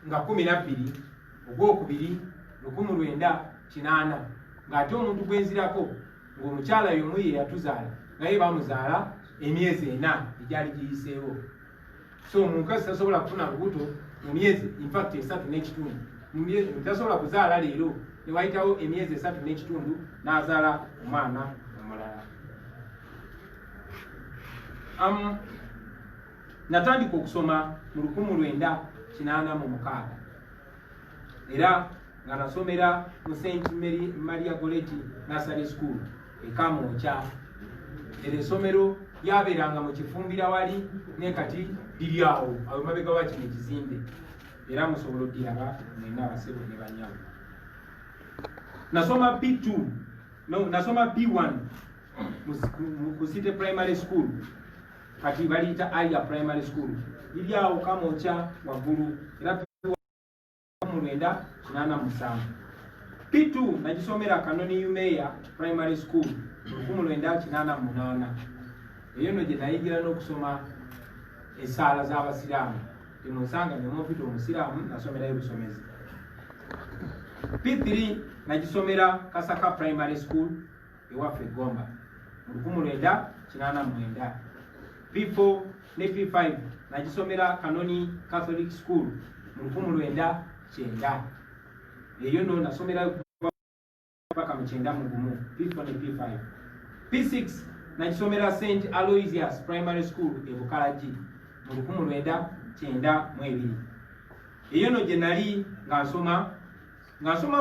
[SPEAKER 1] nga 12 ogwokubiri 1980 ng'ate omuntu gwenzirako ng'omukyala y'omu ye yatuzaala naye bamuzaala emyezi 4 egyali giyiseewo. So omukazi tasobola kufuna lubuto mu myezi infact 3.5 tasobola kuzaala leero newayitawo emyezi 3.5 n'azaala omwana omulala. Natandika okusoma mu 1986 era nga nasomera mu St. Maria Goretti Nursery School e Kamwokya. Era essomero lyabeeranga mu Kifumbira wali ne kati liri awo mabega wa kino ekizimbe era musobola oddiraba mwenna abasebo ne banyawo. Nasoma B1 mu City Primary School kati baliyita Aya Primary School liri awo Kamwokya waggulu era 1987. P2 nagisomera Kanoni Umeya Primary School 1988. Eyo no gye nayigira n'okusoma essaala z'Abasiraamu. Temunsanga ne mufite omusiraamu nasomerayo busomezi. P3 nagisomera Kasaka Primary School ewaffe Gomba 1989. P4 ne P5 nagisomera Kanoni Catholic School 1990. Eyo no nasomera paka mu 91 P4 ne P5. P6 nagisomera St. Aloysius Primary School e Bukalaji mu 1992. Eyo no gye nali nga nsoma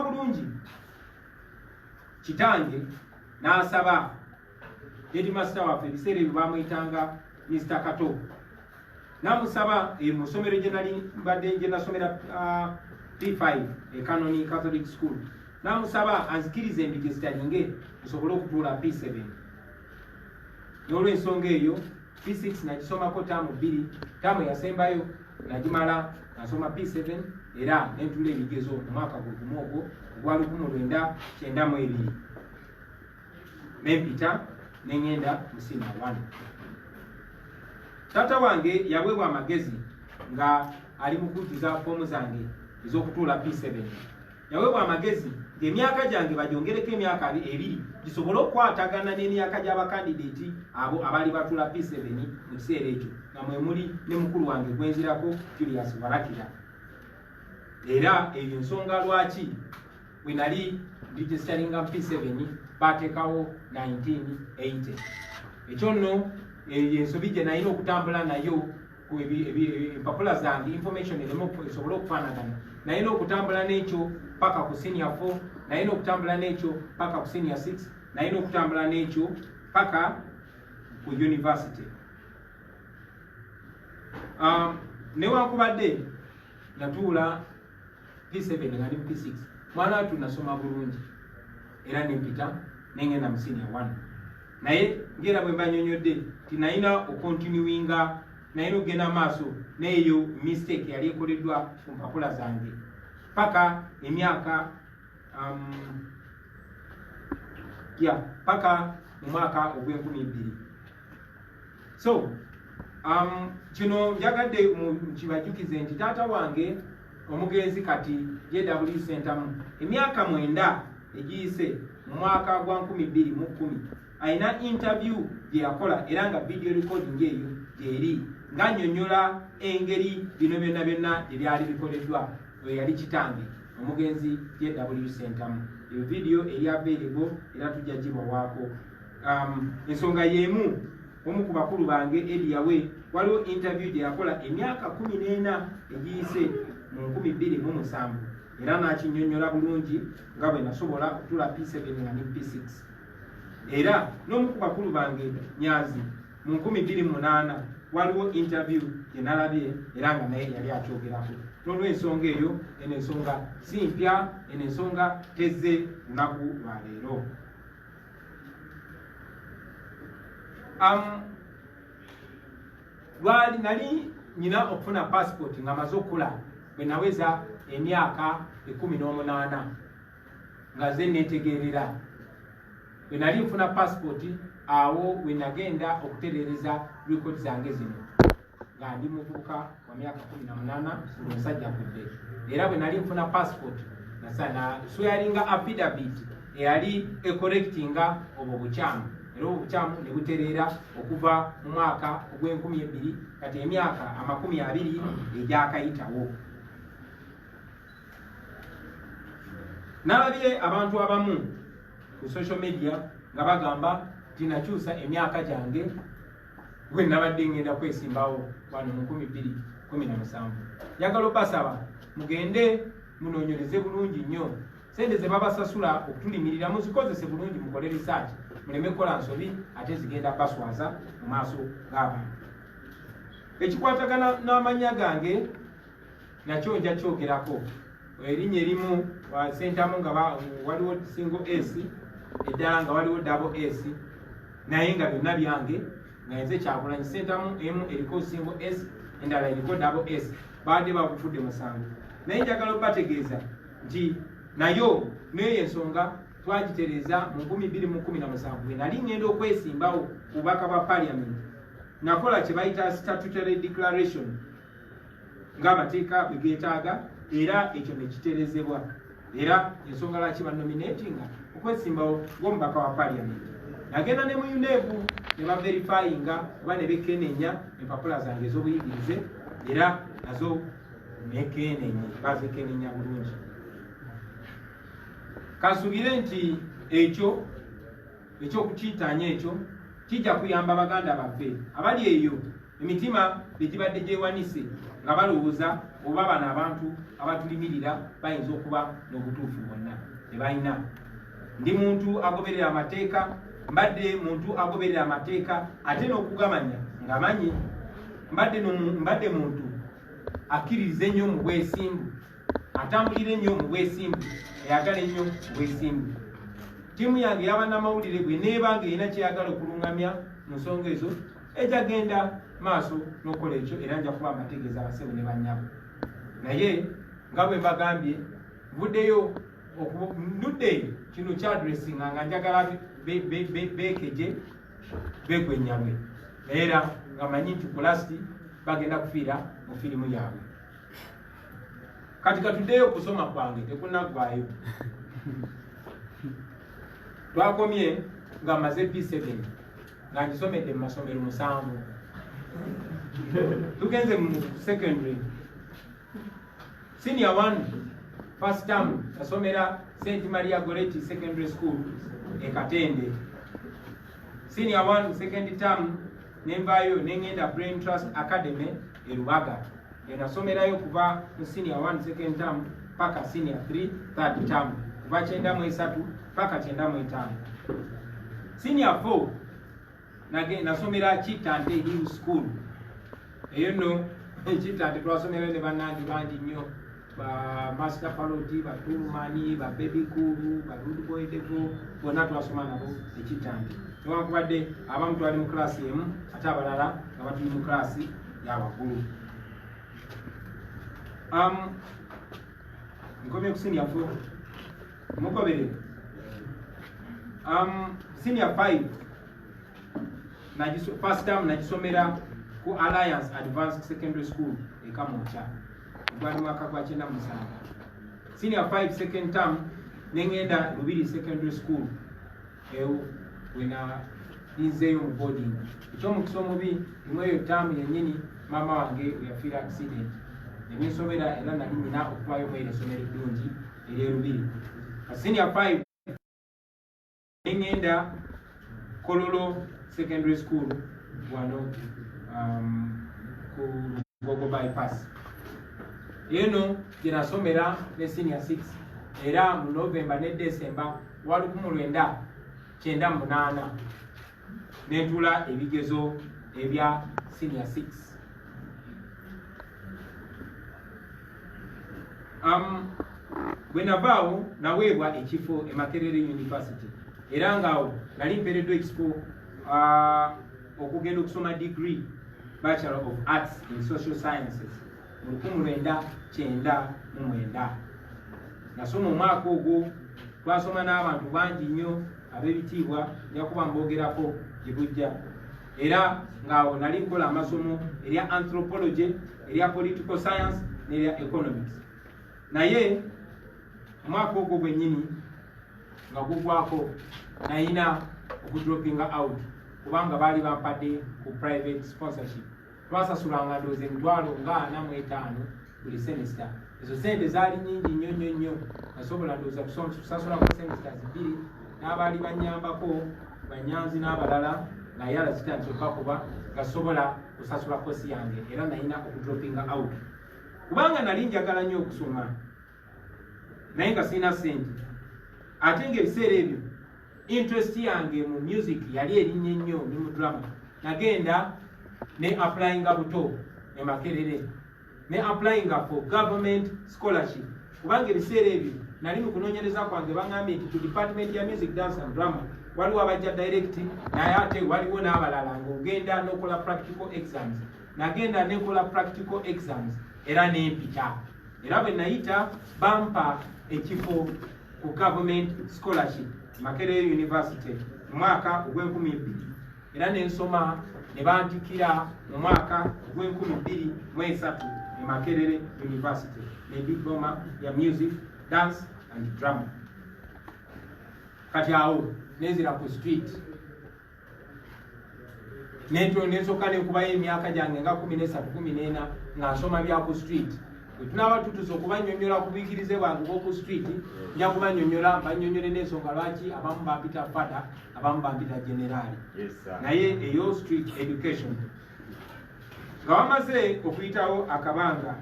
[SPEAKER 1] bulungi. Kitange n'asaba headmaster waffe ebiseera ebyo bamuyitanga Mr. Kato. Namusaba mu ssomero gye nali mbadde gye nasomera P5 e Kanoni Catholic School. Namusaba anzikirize endigisitalinge nsobole okutuula P7. N'olw'ensonga eyo P6 nagisomako taamu 2, taamu yasembayo nagimala nasoma P7 era nentuula ebigezo mu mwaka gugumu ogwo ogwa 1992. Nempita nengenda mu Senior 1. Taata wange yaweebwa amagezi nga ali mu kujjuza foomu zange ez'okutuula P7. Yaweebwa amagezi ng'emyaka gyange bagyongereko emyaka 2 gisobole okukwatagana n'emyaka gy'abakandideeti abo abaali batuula P7 mu kiseera ekyo nga mwe muli ne mukulu wange gwenzirako Julius Walakira. Era eyo ensonga lwaki bwe nali registeringa P7 baateekawo 1980. Ekyo nno ensobi gye nalina okutambula nayo ku empapula zange information esobole okufaanagana. Nalina okutambula n'ekyo paka ku Senior 4, nalina okutambula n'ekyo paka ku Senior 6, nalina okutambula n'ekyo paka ku university. Newankubadde natuula P7 nga ndi P6 mwana watu nasoma bulungi era nempita nengenda mu Senior 1. Naye ngera bwe mbanyonyodde tinalina okontinuinga, nalina okugenda maaso n'eyo mistake yali ekoleddwa ku mpapula zange paka emyaka paka mu mwaka ogw'2002. So kino njagadde kibajukize nti taata wange omugenzi kati JW Ssentamu emyaka 9 egiyise mu mwaka gwa 2010 ayina interview gye yakola era nga video recording eyo gyeri ng'annyonnyola engeri bino byonna ebyali bikoleddwa we yali kitange omugenzi DW Centamu. Iyo video eri available era tujja gibawaako. Ensonga yemu omu ku bakulu bange Eliyawe waliwo interview gye yakola emyaka 14 egiyise mu 2007 era n'akinnyonnyola bulungi nga bwe nasobola okutula P7 nga ne P6 era n'omu ku bakulu bange Nyazi mu 2008 waliwo interview gye nalabye era nga naye yali akyogerako. N'olw'ensonga eyo eno ensonga si mpya, eno ensonga tezze lunaku lwa leero. Lwali nali nyina okufuna passport nga maze okula bwe naweza emyaka 18 nga ze netegerera. Bwe nali nfuna passport awo we nagenda okuterereza record zange zino nga ndi muvubuka wa myaka 18 omusajja kudde. Era bwe nali nfuna passport nasana swearinga affidavit eyali ecorrectinga obwo bukyamu. Era obukyamu ne butereera okuva mu mwaka ogw'2000 kati emyaka 20 egyakayitawo. Nalabye abantu abamu ku social media nga bagamba tinakyusa emyaka gyange bwe nabadde ngenda kwesimbawo wano mu 2017. Njagala basaba mugende munoonyereze bulungi nnyo sente ze babasasula okutulimirira muzikozese bulungi, mukole research muleme kukola nsobi ate zigenda baswaza mu maaso g'abantu. Ekikwatagana n'amannya gange nakyo nja kyogerako. Erinnya erimu wa Centamu nga waliwo single S, eddala nga waliwo double S, naye nga byonna byange nga nze Kyagulanyi. Centamu emu eriko single S, endala eriko double S, baadde bakufudde musango. Naye njagala okubategeeza nti nayo neyo ensonga twagitereza mu 2017 bwe nali ngenda okwesimbawo ku bubaka bwa parliament. Nakola kye bayita statutory declaration ng'amateeka bwe geetaaga era ekyo ne kiterezebwa. Era ensonga lwaki banominatinga okwesimbawo ng'omubaka wa parliament. Nagenda ne mu UNEP ne baverifyinga oba ne bekenenya empapula zange ez'obuyigirize era nazo nekenenye bazikenenya bulungi. Kansubire nti ekyokukiyitanya ekyo kijja kuyamba baganda baffe abali eyo emitima begibadde gyewanise nga balowooza oba bano abantu abatulimirira bayinza okuba n'obutuufu bwonna tebalina. Ndi muntu agoberera amateeka, mbadde muntu agoberera amateeka ate n'okugamanya ng'amanyi. Mbadde muntu akkiririza ennyo mu bwesimbu, atambulira ennyo mu bwesimbu, eyagala ennyo mu bwesimbu. Ttiimu yange y'abannamawulire bwe neebanga erina kyeyagala okulungamya mu nsonga ezo ejja genda maaso n'okola ekyo era nja kuba mbategeeza abasebo ne bannyabo. Naye nga bwe mbagambye ndudde kino kyadressinga nga njagala beekeje begwenyabwe era nga manyi nti kulasti bagenda kufiira mu firimu yaabwe. Kati katuddeyo okusoma kwange tekunaggwaayo. Twakomye nga maze P7 nga ngisomedde mu masomero 7. Tugenze mu secondary. Senior 1 first term nasomera St. Maria Goretti Secondary School e Katende. Senior 1 second term nembayo nengenda Brain Trust Academy e Rubaga. Nasomerayo kuva mu senior 1 second term paka senior 3 third term. Kuva 9 paka 9. Senior 4 nasomera Kitante Hill School. Eyo no Kitante twasomera ne bannange bangi nnyo. Ba Master Paloti, ba Turumani, ba Baby Kuru, ba Rude Boy Devo, bonna twasoma nabo Kitante. Newankubadde abamu twali mu class emu ate abalala nga batuli mu class y'abakulu. Nkomye ku senior 4. Mukobere. Senior 5 first term nagisomera ku Alliance Advanced Secondary School e Kamocha. Gwali mwaka gwa 97. Senior 5 second term nengenda Rubiri Secondary School. Wena nizeyo mu boarding. Ekyo mu kisomo bi imweyo term yennyini mama wange yafiira accident. ebinsomera era nali nina okuvayo mwere essomero eddungi eryerubiri. Senior 5 ngenda Kololo Secondary School wano ku Gogo bypass. Eno ginasomera ne senior 6 era mu November ne December wali ku 1998 netula ebigezo ebya senior 6. Bwenavaawo naweebwa ekifo e Makerere University era ngaawo nali mpeereddwa expo okugenda okusoma degree Bachelor of Arts in Social Sciences mu 1999. Nasoma omwaka ogwo twasoma n'abantu bangi nnyo ab'ebitiibwa njakuba mbogerako gye bujja era ngaawo nali nkola amasomo erya anthropology, erya political science n'erya economics. Naye omwaka ogwo gwennyini nga gugwako nayina okudropinga out kubanga baali bampadde ku private sponsorship. Twasasulanga ndoozi emitwalo nga 45 buli semester. Ezo sente zaali nyingi nnyo nasobola ndooza kusasula ku semesters 2 n'abaali bannyambako banyanzi n'abalala naye alazitandika kuba gasobola kusasula kosi yange era nayina okudropinga out kubanga nali njagala nnyo okusoma naye nga sirina sente. Ate ng'ebiseera ebyo interest yange mu music yali erinnya ennyo ne mu drama. Nagenda ne applyinga buto e Makerere ne applyinga for government scholarship kubanga ebiseera ebyo nali mu kunoonyereza kwange baŋŋambye nti ku department ya music dance and drama waliwo abajja direct naye ate waliwo n'abalala ng'ogenda n'okola practical exams. Nagenda nekola practical exams era n'empita era bwe nayita bampa ekifo ku government scholarship Makerere University mu mwaka ogw'2002 era n'ensoma ne bantikira mu mwaka ogw'2023 e Makerere University ne diploma ya music dance and drama. Kati awo nezira ku street nensooka nekubayo emyaka gyange nga 13-14 nga nsoma bya ku street. Bwe tunaaba tutuuse okubanyonnyola ku buyigirize bwange bw'oku street nja kubanyonnyola mbanyonnyole n'ensonga lwaki abamu bampita fada abamu bampita generaali. Naye eyo street education nga wamaze okuyitawo akabanga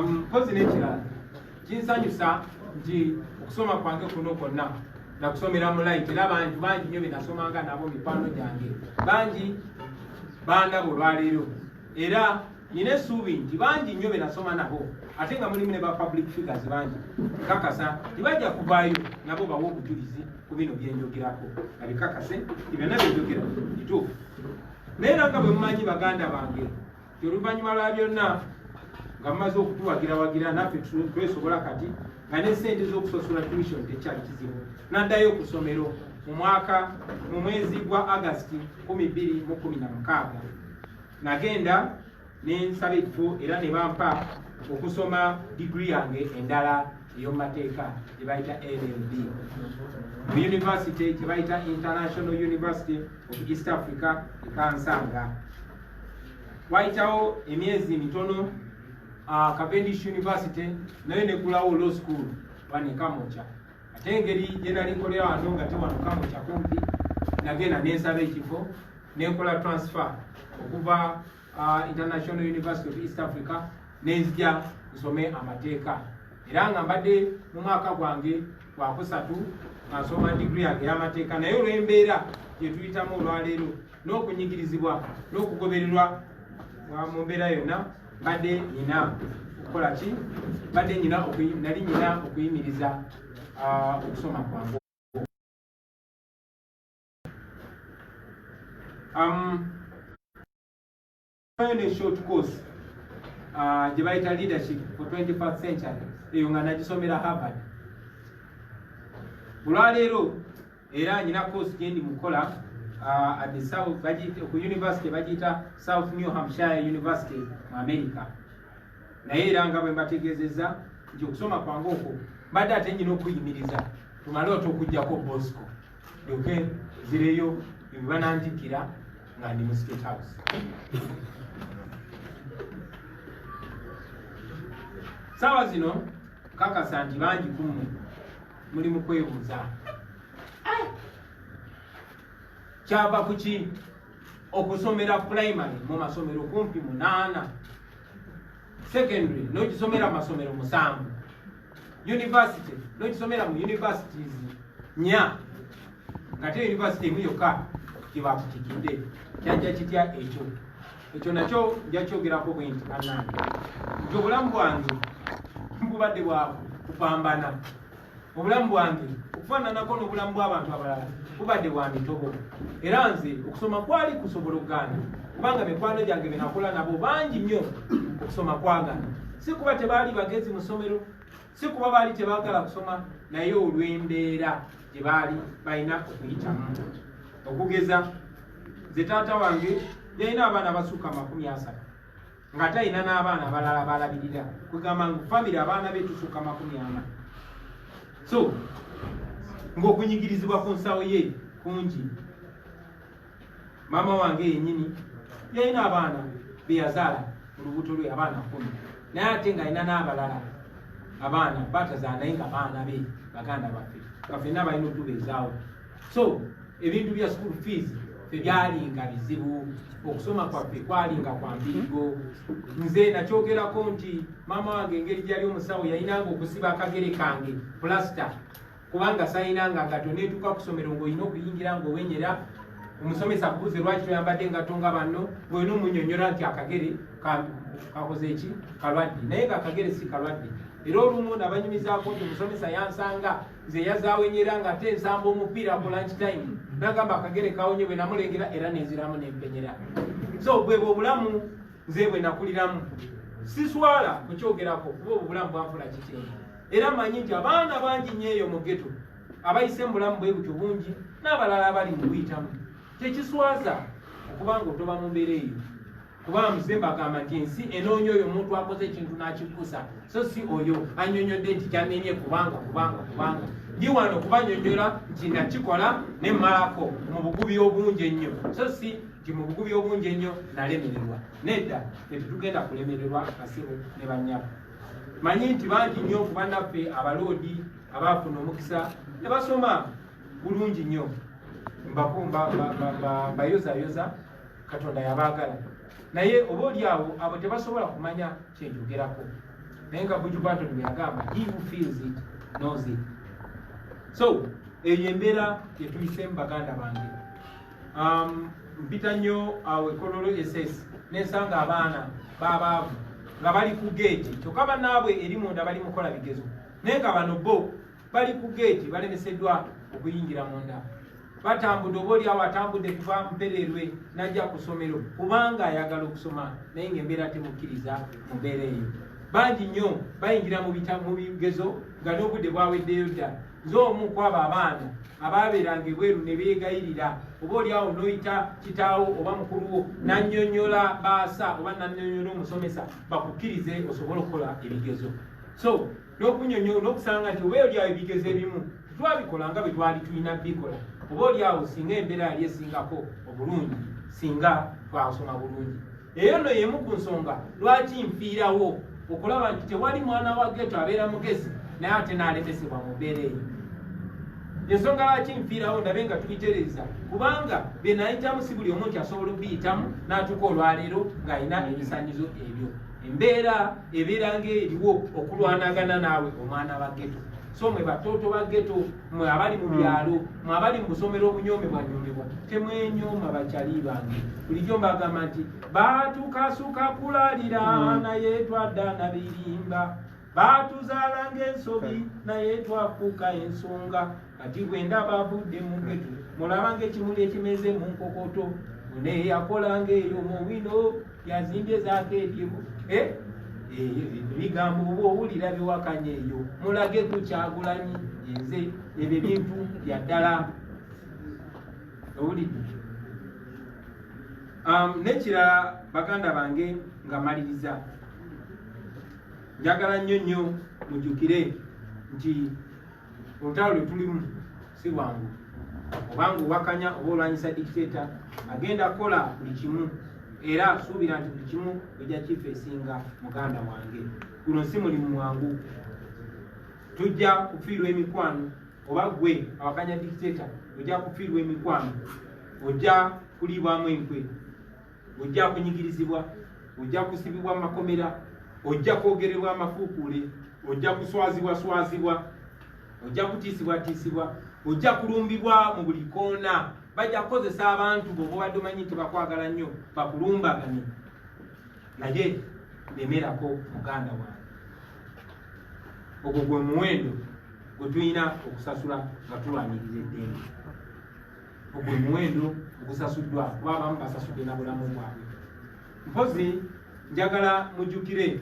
[SPEAKER 1] mpozi n'ekirala kinsanyusa nti okusoma kwange kuno kwonna nakusomera mu light era abantu bangi nnyo benasomanga nabo mikwano gyange bangi bandaba olwaleero era nina essuubi nti bangi nnyo benasoma nabo ate nga mulimu ne ba public figures bangi kakasa tibajja kuvaayo nabo bawe obujulizi ku bino byenjogerako nabikakase byonna byenjogera kituufu. Naye nanga bwe mumanyi baganda bange ti oluvannyuma lwa byonna nga mumaze okutuwagira naffe twesobola kati nga n'essente z'okusasula tuition tekyali kizibu. Naddayo ku ssomero mu mwezi gwa August 2016 nagenda nensaba ekifo era ne bampa okusoma degree yange endala ey'omumateeka gye bayita LLB mu university gye bayita International University of East Africa ekansanga. Wayitawo emyezi mitono Cavendish University nayo negulawo law school wano Kamocha. Ate engeri gye nali nkolera wano nga tewano Kamocha kumpi nagenda nensaba ekifo nenkola transfer okuva International University of East Africa nenzija nsome amateeka era nga mbadde mu mwaka gwange gwa kusatu nga nsoma degree yange y'amateeka naye olw'embeera gye tuyitamu olwaleero n'okunyigirizibwa n'okugobererwa mu mbeera yonna mbadde nina okukola ki nali nina okuyimiriza okusoma kwange. A short course gye bayita leadership for 21st century eyo nga nagisomera Harvard. Olwaleero era nyina course gye ndi mukola at the South ku university bagiyita South New Hampshire University mu America. Naye era nga bwe mbategeezezza nti okusoma kwange okwo mbadde ate nyina okuyimiriza tumale okujjako Bosco doke zireyo ebibanantikira nga ndi mu State House. Sawa zino kakasa nti bangi kumwe muli mu kwebuuza kyava kuki okusomera primary mu masomero kumpi 8, secondary n'okisomera mu masomero 7, university n'okisomera mu universities 4, ngate university emu yokka gyebakutikidde kyajja kitya ekyo nakyo njakyogerako bwe nti kannange nti obulamu bwange bubadde bwa kupambana, obulamu bwange okufaananako n'obulamu bw'abantu abalala bubadde bwa mitobo, era nze okusoma kwali kusobola okugaana kubanga mikwano gyange benakola nabo bangi nnyo okusoma kwagaana, si kuba tebaali bagezi mu ssomero, si kuba baali tebaagala kusoma, naye olw'embeera gye baali balina okuyitamu. Okugeza ze taata wange yalina abaana abasukka 30 nga talina n'abaana abalala balabirira, kugamba ngu famire abaana be tusukka 40. So ng'okunyigirizibwa ku nsawo ye kungi. Maama wange yennyini yalina abaana be yazaala mu lubuto lwe abaana 10, naye ate ng'alina n'abalala abaana batazaala naye nga baana be baganda baffe ffenna balina otubeezaawo. So ebintu bya school fees tebyalinga bizibu, okusoma kwaffe kwalinga kwa mbirigo. Nze nakyogerako nti maama wange engeri gyali omusawo yalinanga okusiba akagere kange plasita, kubanga sayinanga ngato netuuka kusomero ng'olina okuyingira ng'owenyera omusomesa kubuze lwaki toyambadde ngato nga banno, ng'olina omunyonyola nti akagere kakoze eki kalwadde, naye ng'akagere si kalwadde. Era olumu nabanyumizaako nti omusomesa yansanga nze yazaawenyera nga ate nsamba omupiira ku lunch time, nagamba akagere kawonye bwe namulengera era nenziramu nempenyera. So bwe obulamu nze bwe nakuliramu siswala kukyogerako kuba obulamu bwanfula kitende, era manyi nti abaana bangi nnyo eyo mu ghetto abayise mu bulamu bwe butyo bungi n'abalala abali mu buyitamu. Tekiswaza okubanga otoba mu mbeera eyo, kuba Muzembe agamba nti ensi enoonya oyo omuntu akoze ekintu n'akikusa, so si oyo annyonnyodde nti kyanenye kubanga ndi wano kubanyonnyola nti nakikola ne mmalako mu bugubi obungi ennyo, so si nti mu bugubi obungi ennyo nalemererwa. Nedda tetugenda kulemererwa basibo ne bannyabo. Manyi nti bangi nnyo ku bannaffe abaloodi abaafuna omukisa ne basoma bulungi nnyo, bayozayoza Katonda yabaagala, naye oba oli awo abo tebasobola kumanya kyenjogerako. Naye nga Buju Barton bwe yagamba, he who feels it knows it. So eyo embeera yetuyisemu baganda bange. Mpita nnyo awo ekololo SS nensanga abaana babaavu nga bali ku geeti, kyokka bannaabwe eri munda bali mukola bigezo, naye nga bano bo bali ku geeti balemeseddwa okuyingira munda. Batambudde oba oli awo atambudde kuva mpererwe najja ku ssomero kubanga ayagala okusoma, naye ng'embeera temukkiriza mu mbeera eyo. Bangi nnyo bayingira mu bigezo nga n'obudde bwaweddeyo dda. Nze omu kwabo abaana abaabeeranga ebweru ne beegayirira, oba oli awo n'oyita kitaawo oba mukuluwo n'annyonnyola baasa oba n'annyonnyola omusomesa bakukkirize osobole okukola ebigezo. So n'okusanga nti oba oli awo ebigezo ebimu twabikola nga bwe twali tulina bikola, oba oli awo singa embeera yali esingako obulungi singa twasoma bulungi. Eyo nno y'emu ku nsonga lwaki nfiirawo okulaba nti tewali mwana wa ghetto abeera mugezi naye ate n'alemesebwa mu mbeera eyo. Ensonga lwaki nfiirawo ndabe nga tubitereeza, kubanga bye nayitamu si buli omu nti asobola okubiyitamu n'atuuka olwaleero ng'alina ebisaanyizo ebyo. Embeera ebeera ng'eriwo okulwanagana naawe omwana wa ghetto. So mwe batoto ba ghetto, mwe abali mu byalo, mwe abali mu busomero obunyoomebwa temwenyooma bakyali bange. Bulijjo mbagamba nti baatukasuka kulalira naye twadda na birimba, baatuzaala ng'ensobi naye twafuuka ensonga. Kati bwe ndaba avudde mu ghetto mulaba ng'ekimuli ekimeze mu nkokoto, ne yakola ng'eyo mu wino yazimbye zaako eryemu. Bigambo oba owulira biwakanya eyo mulage ku Kyagulanyi, nze ebyo bintu bya ddala owulidde. N'ekirala baganda bange nga maliriza, njagala nnyo nnyo mujjukire nti olutalo lwe tulimu si lwangu, obanga owakanya oba olwanyisa dictator agenda kukola buli kimu era suubira nti buli kimu ojja kifeesinga muganda wange. Guno si mulimu mwangu. Tujja kufiirwa emikwano, oba gwe awakanya dictator ojja kufiirwa emikwano, ojja kulibwamu enkwe, ojja kunyigirizibwa, ojja kusibibwa mu makomera, ojja kwogererwa amafuukuule, ojja kuswazibwa, ojja kutiisibwa, ojja kulumbibwa mu buli koona. Bajja kukozesa abantu bwe obadde omanyi nti bakwagala nnyo bakulumbagane, naye lemerako muganda wange. Ogwo gwe muwendo gwe tulina okusasula nga tulwanirira eddembe. Ogwo muwendo ogusasuddwa kuba abamu basasudde na bulamu bwabwe. Mpozi njagala mujjukire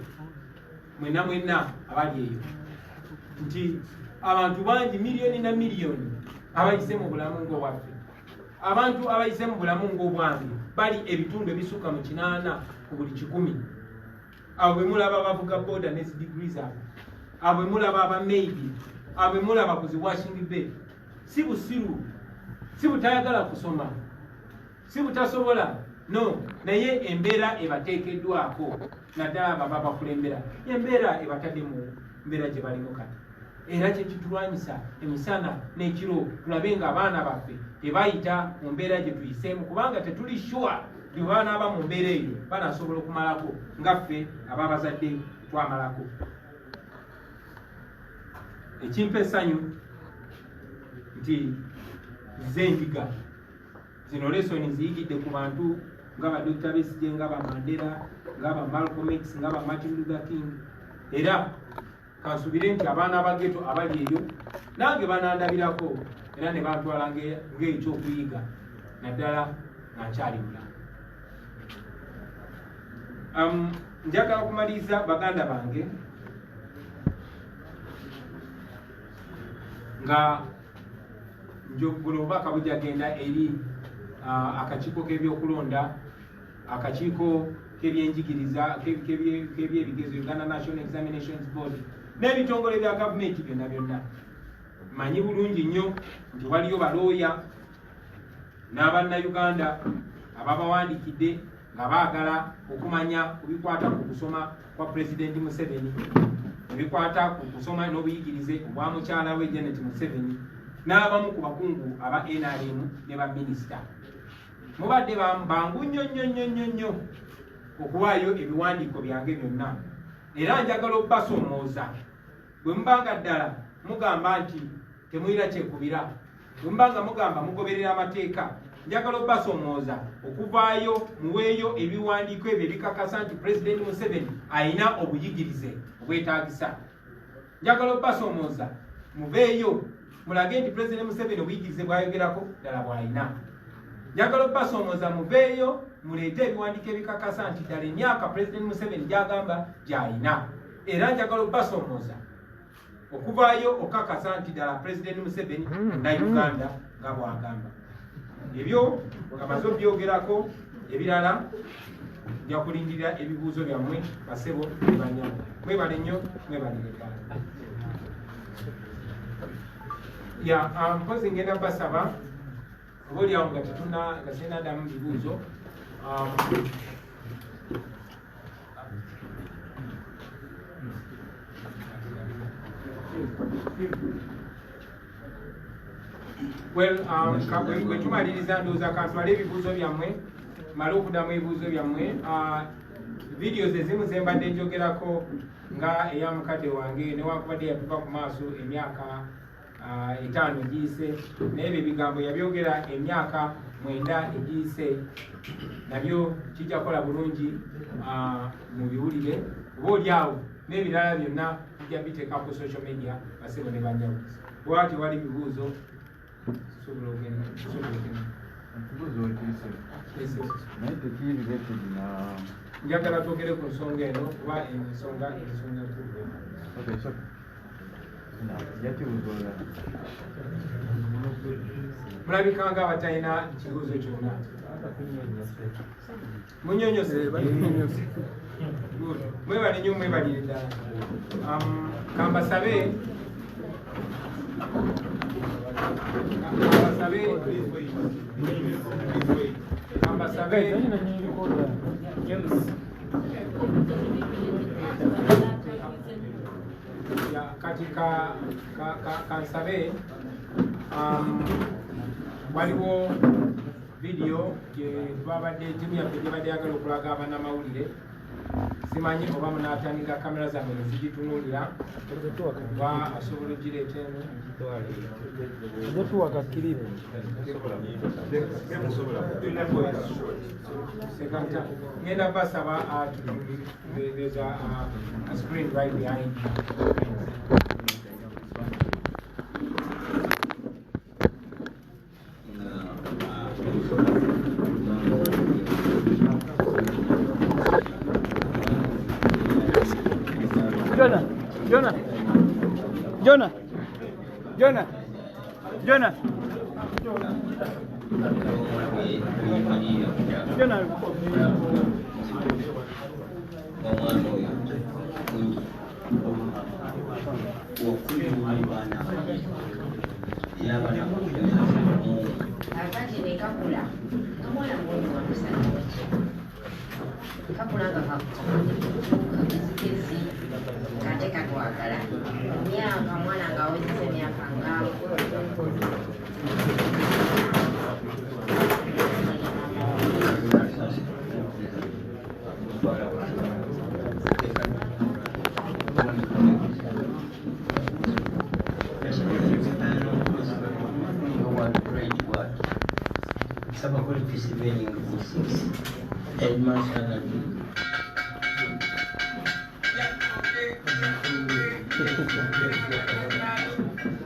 [SPEAKER 1] mwenna abali eyo nti abantu bangi miliyoni na miliyoni abayise mu bulamu ng'obwaffe, abantu abayise mu bulamu ng'obwange bali ebitundu ebisukka mu 8 ku buli 100. Abo bwe mulaba bavuga boda ne degrees abo, abo bwe mulaba abameidi, abo bwe mulaba ku zi washing bay, si busiru, si butayagala kusoma, si butasobola, no, naye embeera ebateekeddwako naddala baba bakulembera, embeera ebatadde mu mbeera gye balimu kati. Era kye kitulwanyisa emisana n'ekiro tulabe nga abaana baffe tebayita mu mbeera gye tuyiseemu, kubanga tetuli sure bwe banaaba mu mbeera eyo banaasobola okumalako ngaffe ababazadde twamalako. Ekimpa essanyu nti zendiga zino lesoni ziyigidde ku bantu nga ba Dr. Besigye, nga ba Mandela, nga ba Malcolm X, nga ba Martin Luther King. Era kansubire nti abaana abageto abali eyo nange banandabirako era ne bantwala ng'ekyokuyiga naddala nga nkyali mulamu. Njagala okumaliriza baganda bange nga buno obubaka bujagenda eri akakiiko k'ebyokulonda, akakiiko k'ebyenjigiriza, k'ebyebigezo, Uganda National Examinations Board n'ebitongole bya gavumenti byonna. Manyi bulungi nnyo nti waliyo balooya n'Abannayuganda ababawandiikidde nga baagala okumanya ku bikwata ku kusoma kwa Pulezidenti Museveni, ebikwata ku kusoma n'obuyigirize obwa mukyala we Janet Museveni n'abamu ku bakungu aba NRM ne baminisita. Mubadde bangu nnyo okuwaayo ebiwandiiko byange byonna, era njagala okubasoomooza bwe mubanga ddala mugamba nti temuyira kyekubira, bwe mubanga mugamba mugoberera amateeka, njagala okubasoomooza okuvaayo muweeyo ebiwandiiko ebyo ebikakasa nti Pulezidenti Museveni ayina obuyigirize obwetaagisa. Njagala okubasoomooza muveeyo mulage nti Pulezidenti Museveni obuyigirize bwayogerako ddala bw'ayina. Njagala okubasoomooza muveeyo muleete ebiwandiiko ebikakasa nti ddala emyaka Pulezidenti Museveni gy'agamba gy'ayina. Era njagala okubasoomooza okuvaayo okakasa nti ddala Pulezidenti Museveni na Uganda nga bw'agamba. Ebyo nga maze obyogerako, ebirala nja kulindirira ebibuuzo byammwe basebo ne banyama. Mwebale nnyo, mwebalireka. Mpozi ngenda basaba obaolyawo nga sinaddamu bibuuzo. Well, bwe tumaliriza ndowooza kantwale ebibuuzo byammwe, male okuddamu ebibuuzo byammwe. Videos ezimu ze mbadde njogerako nga eya mukadde wange newankubadde yatuva ku maaso emyaka 5 egiyise, naye ebyo ebigambo yabyogera emyaka 9 egiyise, nabyo kijja kukola bulungi mu biwulire. Obaolyawo n'ebirala byonna bijja biteeka ku social media basebo ne banjawuliza. Bwati wali bibuuzo sobola ogenda. Njagala twogere ku nsonga eno kuba ensonga enkulu. Mulabika nga abatalina kibuuzo kyonna. Munyonyose. Mwebale nnyo, mwebalire ddala. Kambasabe katika kansabe waliwo video twabadde timu yaffe gyebadde yagala okulaga abannamawulire simanyi oba munatandika kamera zange nezigitunuulira oba asobola ogireeta eno
[SPEAKER 2] tuwaka kiribu
[SPEAKER 1] ngenda basaba there's a screen right behind you.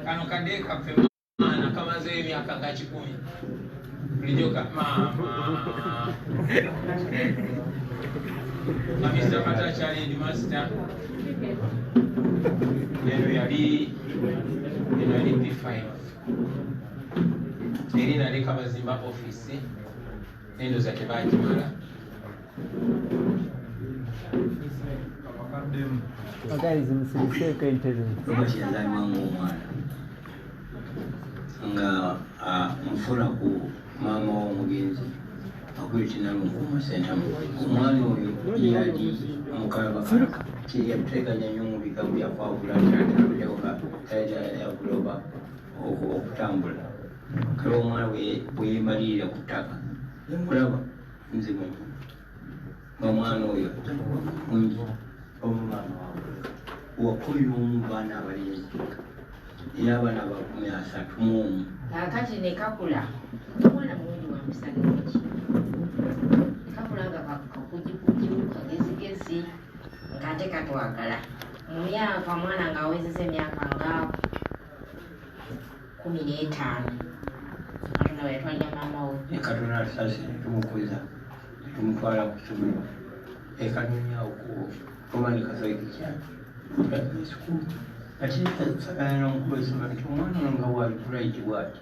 [SPEAKER 1] Kano kadde kaffe mwana kamaze emyaka nga 10 bulijjoka mama Mr. Patacha headmaster eno yali P5 eri naleka bazimba office nendoza tebagimala
[SPEAKER 2] guys msiliseke interview
[SPEAKER 3] nga mfula ku mama w'omugenzi akwitina mukuma senta omwana oyo yali mukalaba yateganya nnyo mu bigambo byakwawula tataleoka yaguloba okutambula kale omwana bwe yemalirira ku ttaka mulaba nze mwenye omwana oyo mungi omwana wakubira omu baana abalenzi era abaana bakumi 31
[SPEAKER 4] kakati ne kakula omwana mulungi wa musangiki kakula nga kakujikujimu kagezigezi ng'ate katwagala mu myaka omwana ng'awezeza emyaka nga 15 katonda wetwalira maama we
[SPEAKER 3] katonda asasi tumukuza tumutwala ku ssomero ekanonyawo omani kasoiki kyaki ekikulu ate sagala nomukuba esoma nti omwana nga walikulaiki bwati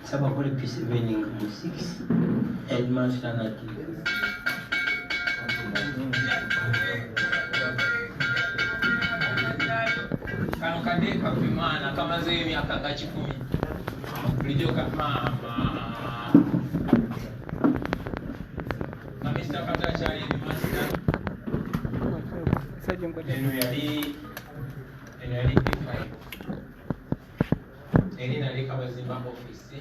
[SPEAKER 3] saba kole P7 nga mu 6 headmaster nati
[SPEAKER 1] kano kadde kaffe mwana kamaze emyaka nga 10 bulijjoka mama Mr. Patacha headmaster eno yali P5 eri naleka bazimba office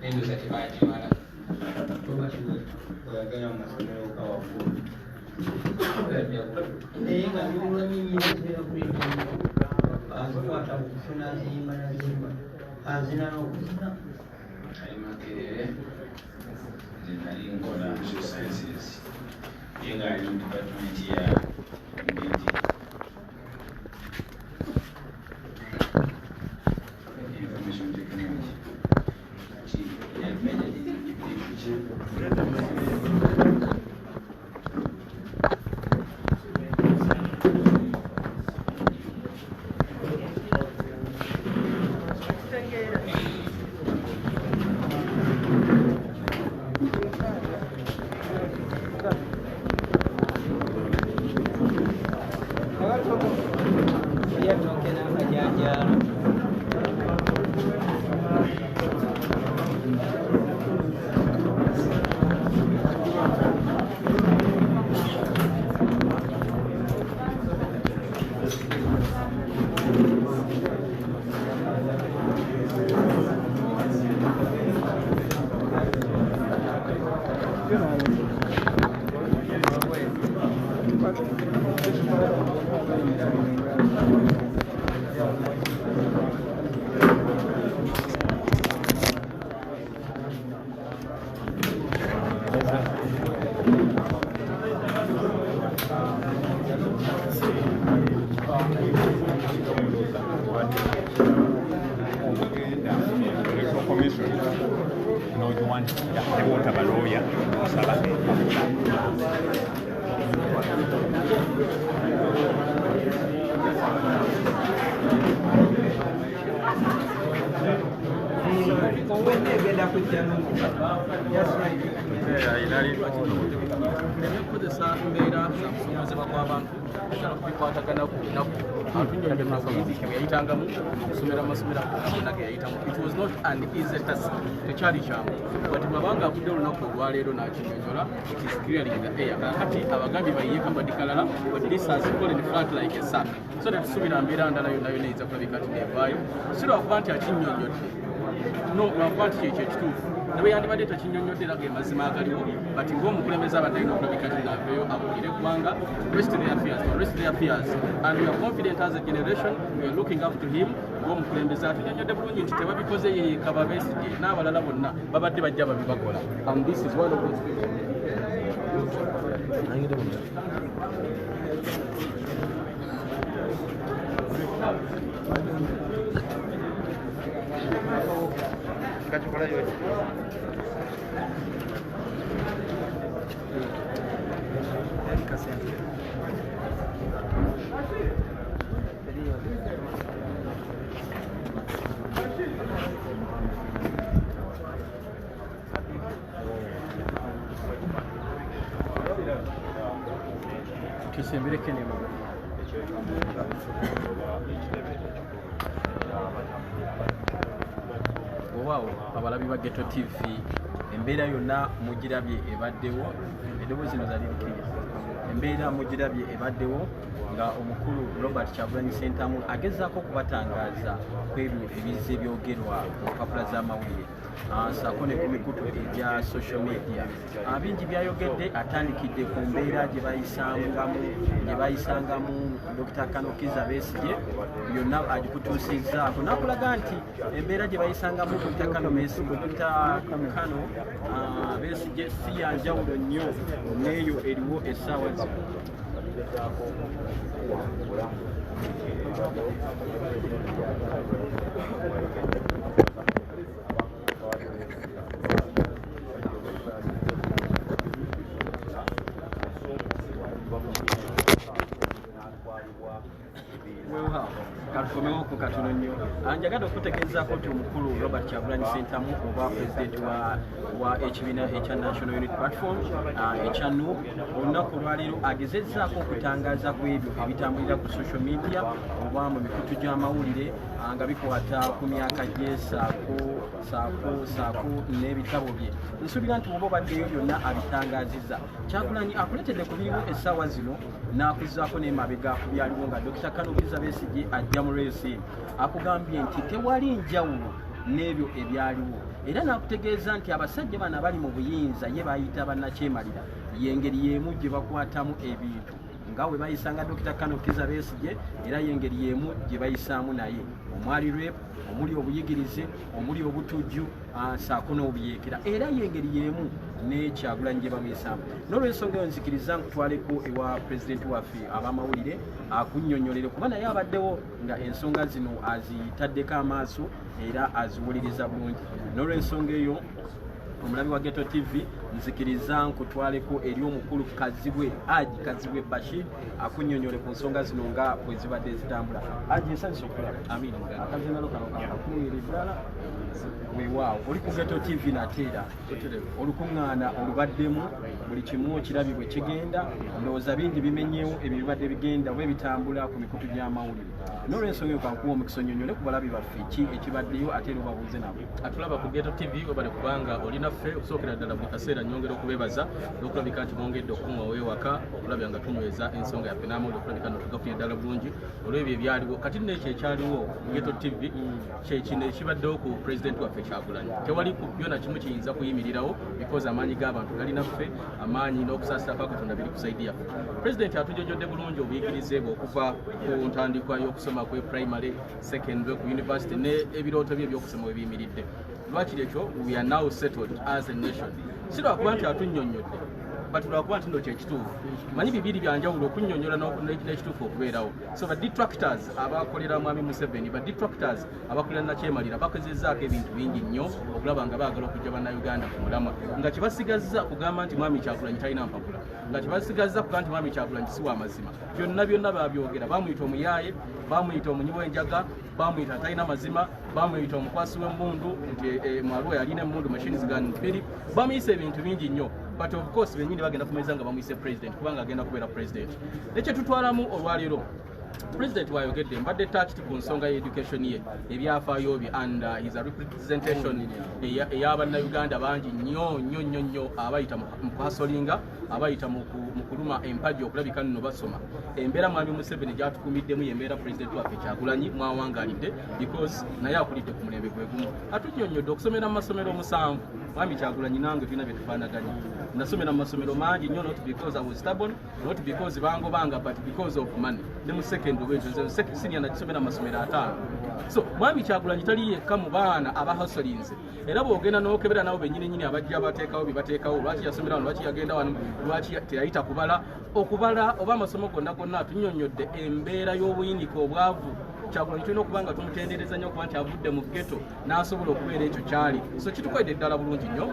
[SPEAKER 1] nendoza tebagimala
[SPEAKER 3] oyagala mu masomero gawakulu naye nga byolwanyinyiza azikwata okufuna aziyimba nazimba azina n'okuzina
[SPEAKER 5] ali Makerere nze nali nkola social sciences ye ng'ali mu department ya information technology
[SPEAKER 6] It was not an easy task to charge him, but Mabanga could not go it is clearly in the air. Hati Abagabi by Yeka, but this has fallen flat like a sack. So that Sumira and Miranda is a public at the bio. So of Bantia Chinyo, no, Bantia too. The way I divided a Chinyo game as Magari, but in one Kulemeza, but I know public at the Abanga, rest of their fears, and we are confident as a generation, we are looking up to him. Because they cover Besigye, now and this is one of those things. Wow, abalabi ba Ghetto TV embeera yonna mugirabye ebaddewo eddoboozi zino zaliikiriza embeera mugirabye ebaddewo nga omukulu Robert Kyagulanyi Ssentamu agezaako okubatangaaza ku ebyo ebizze ebyogerwa mu mpapula z'amawulire ssaako ne ku mikutu egya social media bingi byayogedde atandikidde ku mbeera gye bayisangamu Dr. Kiiza Besigye yonna agikutuusizzaako n'akulaga nti embeera gye bayisangamu Dr. Besigye si ya njawulo nnyo n'eyo eriwo essaawa zino. Katukomewo ku katono nnyo njagala okutegeezaako nti omukulu Robert Kyagulanyi Ssentamu oba pulezidenti wa ekibiina ekya National Unity Platform ekya NUP olunaku olwaleero agezezzaako okutangaaza ku ebyo ebitambulira ku social media oba mu mikutu gy'amawulire nga bikwata ku myaka gye saako n'ebitabo bye. Nsuubira nti oba obaddeyo byonna abitangaazizza. Kyagulanyi akuletedde ku biriwo essaawa zino n'akuzzaako n'emabega ku byaliwo nga Dr. Kiiza Besigye ajja mu reesi akugambye nti tewali njawulo n'ebyo ebyaliwo era n'akutegeeza nti abasajja bano abali mu buyinza ye bayita bannakyemalira y'engeri y'emu gye bakwatamu ebintu nga we bayisanga Dr. Kiiza Besigye era y'engeri y'emu gye bayisaamu naye omwali rep omuli obuyigirize omuli obutujju ssaako n'obuyeekera era y'engeri y'emu ne Kyagulanyi gye bamuyisaamu. N'olw'ensonga eyo nzikiriza nkutwaleko ewa pulezidenti waffe ab'amawulire akunnyonnyolere kuba naye abaddewo nga ensonga zino azitaddeko amaaso era aziwuliriza bulungi. N'olw'ensonga eyo omulabi wa Ghetto TV nzikiriza nkutwaleko eri omukulu Kazibwe Bashir akunnyonnyole ku nsonga zino nga bwe zibadde zitambula. Nsanyusa okulaba. Amiina muganda. Akazinalo kano kakunuulira eddala. Weewaawo oli ku Ghetto TV nateera olukuŋŋaana olubaddemu buli kimu kirabibwe kigenda ndowooza bingi bimenyeewo ebyo bibadde bigenda bwe bitambula ku mikutu gy'amawulire. N'olw'ensonga eyo kankuwa omukisa onnyonnyole ku balabi baffe ki ekibaddeyo ate era obabuuze nabo. Atulaba ku Ghetto TV obale kubanga olinaffe okusookera ddala mu kaseera nyongera okubebaza n'okulabika nti mwongedde okukunga weewaka okulabya nga tunyweza ensonga yaffe n'amawulire okulabika notugafunye ddala bulungi olw'ebyo ebyaliwo kati n'ekyo ekyaliwo Ghetto TV kyekino ekibaddewo ku pulezidenti waffe Kyagulanyi tewali byonna kimu kiyinza kuyimirirawo because amaanyi g'abantu gali naffe amaanyi n'okusaasira kwa Katonda biri ku saidi yaffe pulezidenti atujjojjodde bulungi obuyigirize bwe okuva ku ntandikwa y'okusoma kwe primary secondary ku university n'ebirooto bye ebyokusoma we biyimiridde lwakiri ekyo we are now settled as a nation si lwakuba nti atunnyonnyodde but lwakuba nti ndo kyekituufu manyi bibiri byanjawulo okunnyonnyola n'ekituufu okubeerawo so badetractors abakolera mwami Museveni badetractors abakolera nakyemalira bakozezzaako ebintu bingi nnyo okulaba nga baagala okujja bannayuganda ku mulamwa nga kyebasigazza kugamba nti mwami Kyagulanyi talina mpapula nga kyebasigazza kugamba nti mwami Kyagulanyi si wa mazima byonna babyogera bamuyita omuyaaye bamuyita omunyiwa enjaga bamuyita talina mazima bamuyita omukwasi w'emmundu nti mwaliwo yalina emmundu machines gun 2 bamuyisa ebintu bingi nnyo but of course benyini bagenda kumaliza nga bamuyise president kubanga agenda kubeera president ekyo tutwalamu olwaleero president wayogedde mbadde touched ku nsonga y'education ye ebyafaayo bye and his representation ey'abannayuganda bangi nnyo abayita mu kuhasolinga abayita mu kuluma empagi okulabika nno basoma embeera mwami Museveni gyatukumiddemu yembeera president waffe Kyagulanyi mwawangalidde because naye akulidde ku mulembe gwe gumu atunnyonnyodde okusomera mu masomero 7 mwami Kyagulanyi nange tulina bye tufaanaganya nasomera mu masomero mangi nnyo not because I was stubborn not because bangobanga but because of money ne mu second senior nagisomera mu masomero 5 so mwami Kyagulanyi tali yekka mu baana abahasolinze era bw'ogenda n'okebera nabo bennyini abajja bateekawo bye bateekawo lwaki yasomera wano lwaki yagenda wano lwaki teyayita okubala oba amasomo gonna tunnyonnyodde embeera y'obuyinike obwavu Kyagulanyi tulina okuba nga tumutendereza nnyo okuba nti avudde mu ghetto n'asobola okubeera ekyo kyali so kitukoledde ddala bulungi nnyo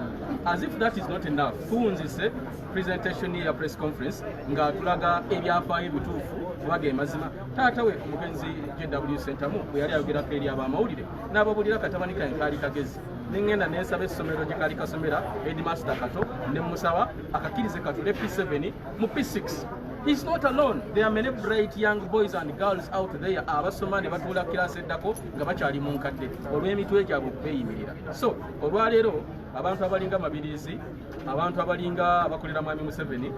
[SPEAKER 6] as if that is not enough tuwunzise presentation ya press conference nga tulaga ebyafaayo ebituufu kubaga emazima taata we omugenzi JW Centamu bwe yali ayogerako eri ab'amawulire n'ababulira katabani kange kaali kagezi nengenda nesaba essomero gye kaali kasomera headmaster Kato ne musaba akakkirize katule P7 mu P6 He's not alone. There are many bright young boys and girls out there abasoma ne batuula kirasi eddako nga bakyali mu nkadde olw'emitwe gyabwe okubeeyimirira so olwaleero abantu abalinga Mabirizi abantu abalinga abakolera mwami Museveni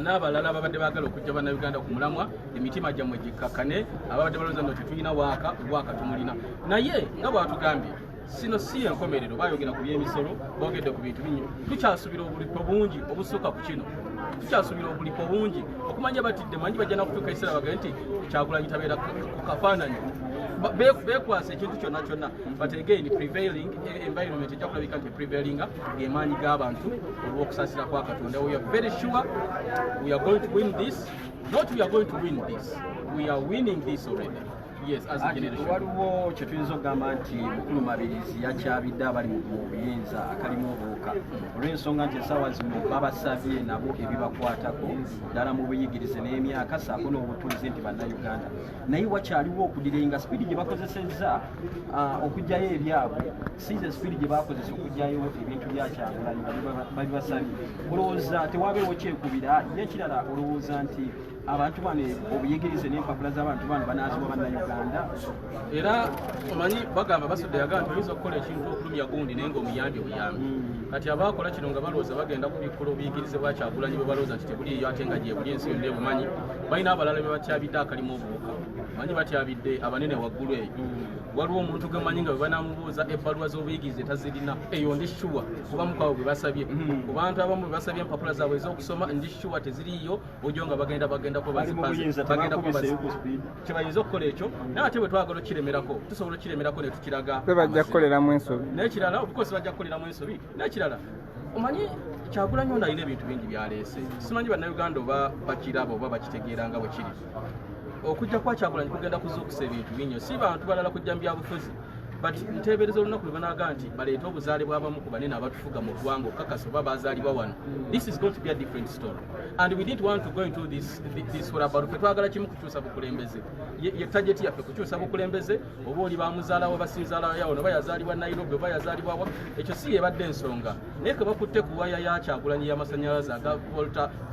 [SPEAKER 6] n'abalala ababadde baagala okujja bannayuganda ku mulamwa emitima gyammwe gikkakkane ababadde balowooza nti tulina waaka tumulina naye nga bw'atugambye sino si enkomerero bayogera ku by'emisolo boogedde ku bintu bingi tukyasubira obulipo bungi obusukka ku kino tukyasubira obulipo bungi okumanya batidde manyi bajja nakutuuka ekiseera bagaye nti Kyagulanyi tabeera ku kafaananyi beekwasa ekintu kyonna but again prevailing environment ejja kulabika nti prevailinga gemaanyi g'abantu olw'okusaasira kwa Katonda we are very sure we are going to win this not we are going to win this we are winning this already yes as a generation
[SPEAKER 7] waliwo kye tuyinza okugamba nti mukulu Mabirizi yakyabidde abali mu buyinza akalimu obuuka olw'ensonga nti essaawa zino babasabye nabo ebibakwatako ddala mu buyigirize n'emyaka saako n'obutuuzi nti bannayuganda naye wakyaliwo okudirenga sipiidi gye bakozesezza okugyayo ebyabwe si ze sipiidi gye bakozesa okugyayo ebintu bya Kyagulanyi babibasabye olowooza tewabeewo kyekubira n'ekirala olowooza nti abantu bano obuyigirize n'empapula z'abantu bano banaazibwa bannayuganda
[SPEAKER 6] era omanyi bagamba basudde yagamba nti oyinza okukola ekintu okulumya gundi naye ng'omuyambye buyambi kati abakola kino nga balowooza bagenda kubikola obuyigirize bwa Kyagulanyi bwe balowooza nti tebuliyo ate nga gyebuli ensi yonna ebumanyi balina abalala be batyabidde akalimu obuwuka manyi batyabidde abanene waggulu eyo waliwo omuntu gwe manyi nga bwe banamubuuza ebbaluwa z'obuyigirize tazirina eyo ndi shuwa kuba mukwabo bwe basabye ku bantu abamu bwe basabye empapula zaabwe ez'okusoma ndi shuwa teziriiyo ojjo nga bagenda kyebayinza okukola ekyo naye ate bwe twagala okkiremerako tusobola okkiremerako ne tukiraga
[SPEAKER 2] bajja kukoleramu ensobi
[SPEAKER 6] n'ekirala obukozi bajja kukoleramu ensobi n'ekirala omanyi Kyagulanyi ono alina ebintu bingi byaleese simanyi bannayuganda oba bakiraba oba bakitegeera nga bwe kiri okujja kwa Kyagulanyi kugenda kuzuukusa ebintu bingi si bantu balala kujja mu byabufuzi but nteebereza olunaku lwe banaaga nti baleete obuzaale bw'abamu ku banene abatufuga mu ggwanga okukakasa oba baazaalibwa wano this is going to be a different story and we didn't want to go into this whereabout fe twagala kimu kukyusa bukulembeze ye target yaffe kukyusa bukulembeze oba oli bamuzaalawo basinzaala yawo oba yazaalibwa Nairobi oba yazaalibwawo ekyo si yebadde ensonga naye ke bakutte ku waya ya Kyagulanyi y'amasannyalaze aga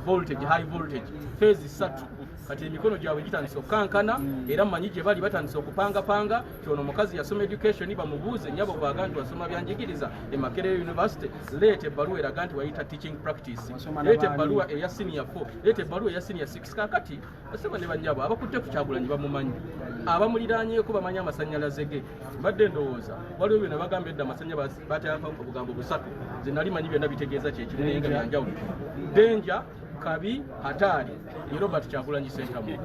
[SPEAKER 6] voltage high voltage phase 3
[SPEAKER 7] kati emikono gyabwe gitandise okukankana era mmanyi gye bali batandise okupangapanga kyono omukazi yasoma education bamubuuze nnyabo bwaga nti wasoma byanjigiriza e Makerere University leeta ebbaluwa eraga nti wayita teaching practice leeta ebbaluwa eya senior 4 leeta ebbaluwa eya senior 6 kakati basema ne bannyabo abakutte ku Kyagulanyi bamumanyi abamuliraanyeeko bamanyi amasannyalaze ge mbadde ndowooza waliwo byonna bagambye edda amasannyalaze batayapa obugambo busatu ze nali manyi byonna bitegeeza kyekimu naye nga byanjawulo denja kabi hatari ni Robert Kyagulanyi Sentamu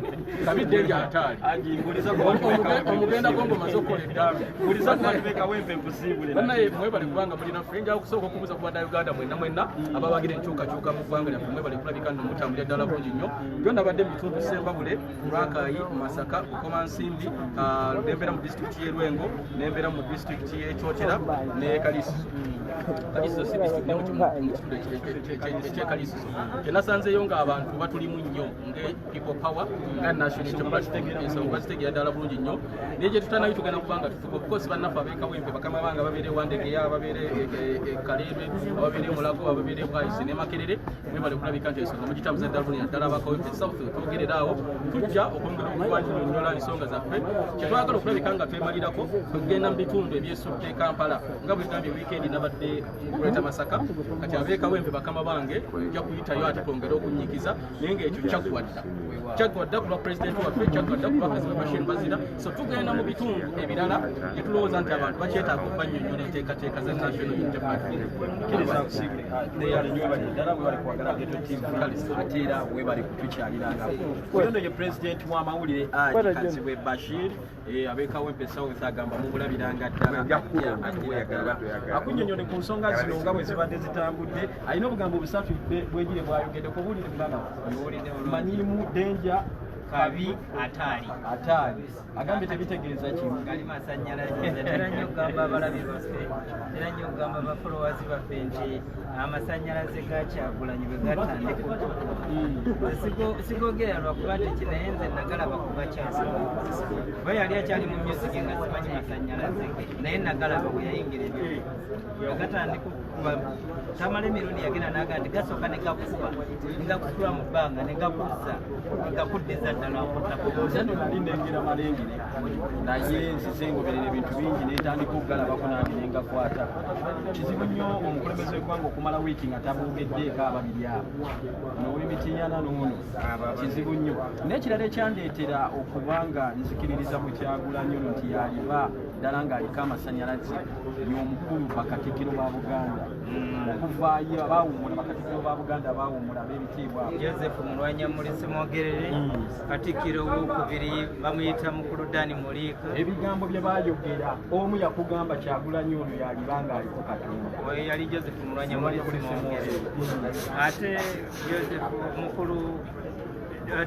[SPEAKER 7] kabi denja hatari omugenda kongo mazokole ddamu
[SPEAKER 6] buliza kwateka wempe mpusiibule
[SPEAKER 7] naye mwebale kubanga mulina frenja okusooka okubuza ku banda Uganda mwenna ababagire enkyukakyuka mu ggwanga lyaffe mwebale kulabika nno mutambulira ddala bulungi nnyo byonna badde mubitundu Sembabule Lwakayi Masaka Bukomansimbi nembera mu disitulikiti y'e Lwengo nembera mu disitulikiti y'e Kyotera ne Kalisizo Kalisizo si disitulikiti eky'Ekalisizo kyenasanzeyo ng'abantu batulimu nnyo nge people power nga national bakitegera ddala bulungi nnyo naye gye tutanayo tugenda kubanga tutuka obukosi bannaffe abeekawempe bakama banga ababeere Wandegeya ababeere Kalebe ababeere Mulago ababeere Bwaisi ne Makerere mwebale kulabika nti ensonga mugitambuza ddala bulungi ddala abakawempe South twogerera awo tujja okwongera okubanjulonyola ensonga zaffe kyetwagala okulabika nga twemalirako tugenda mu bitundu ebyesudde Kampala nga bwe gambye wiikendi nabadde Greater Masaka kati abeekawempe bakama bange ojja kuyitayo ate twongere okunyikiza naye ng'ekyo kyaggwadda ku lwa pulezidenti waffe kyaggwadda ku lwakazi we Bashir Bazira so tugenda mu bitundu ebirala gye tulowooza nti abantu bakyetaaga okubanyonnyola enteekateeka za national unity party
[SPEAKER 6] ate era webali kutukyalirangako ono ye pulezidenti w'amawulire Aji Kaziwe Bashir abeekawempe South agamba mubulabiranga ddala akunnyonnyole ku nsonga zino nga bwe zibadde zitambudde alina obugambo busatu bwegire bwayogedde kubuulire mugamba manyimu denja kabi atali agambye tebitegeeza kimu
[SPEAKER 2] gali masannyalaze era nnyo okugamba abalabi baffe era nnyo okugamba abafolowasi baffe nti amasannyalaze ga Kyagulanyi bwe gatandika sigogera lwakuba nti kinaye nze nagalaba kuba kyasaba oba yali akyali mu music nga simanyi masannyalaze naye nagalaba bwe yayingira ebyo bwe gatandika okukuba tamala emirundi yagenda naga nti gasooka ne gakuba mu bbanga ne gakussa gakuddiza ddala
[SPEAKER 6] zano nali ndengera malengere naye nzize ngoberera ebintu bingi netandika okugalabako nange nengakwata kizibu nnyo omukulembeze w'eggwanga okumala wiiki nga taboogeddeeko ababiri abo n'ow'emitinyana n'ono kizibu nnyo n'ekirala ekyandeetera okuba nga nzikiririza mu Kyagulanyi ono nti yaliba ddala ng'aliko amasannyalaze y'omukulu bakatikiro ba Buganda okuvaayo abaawummula bakatikiro ba Buganda abaawummula ab'ebitiibwa
[SPEAKER 2] Joseph Mulwanyamulisi Mwogerere Katikkiro w'okubiri bamuyita mukulu Dani Muliika
[SPEAKER 6] ebigambo bye baayogera omu yakugamba Kyagulanyi ono yalibanga aliko Katonda
[SPEAKER 2] oyo yali Joseph Mulwanyamulisi Mwogerere ate Joseph mukulu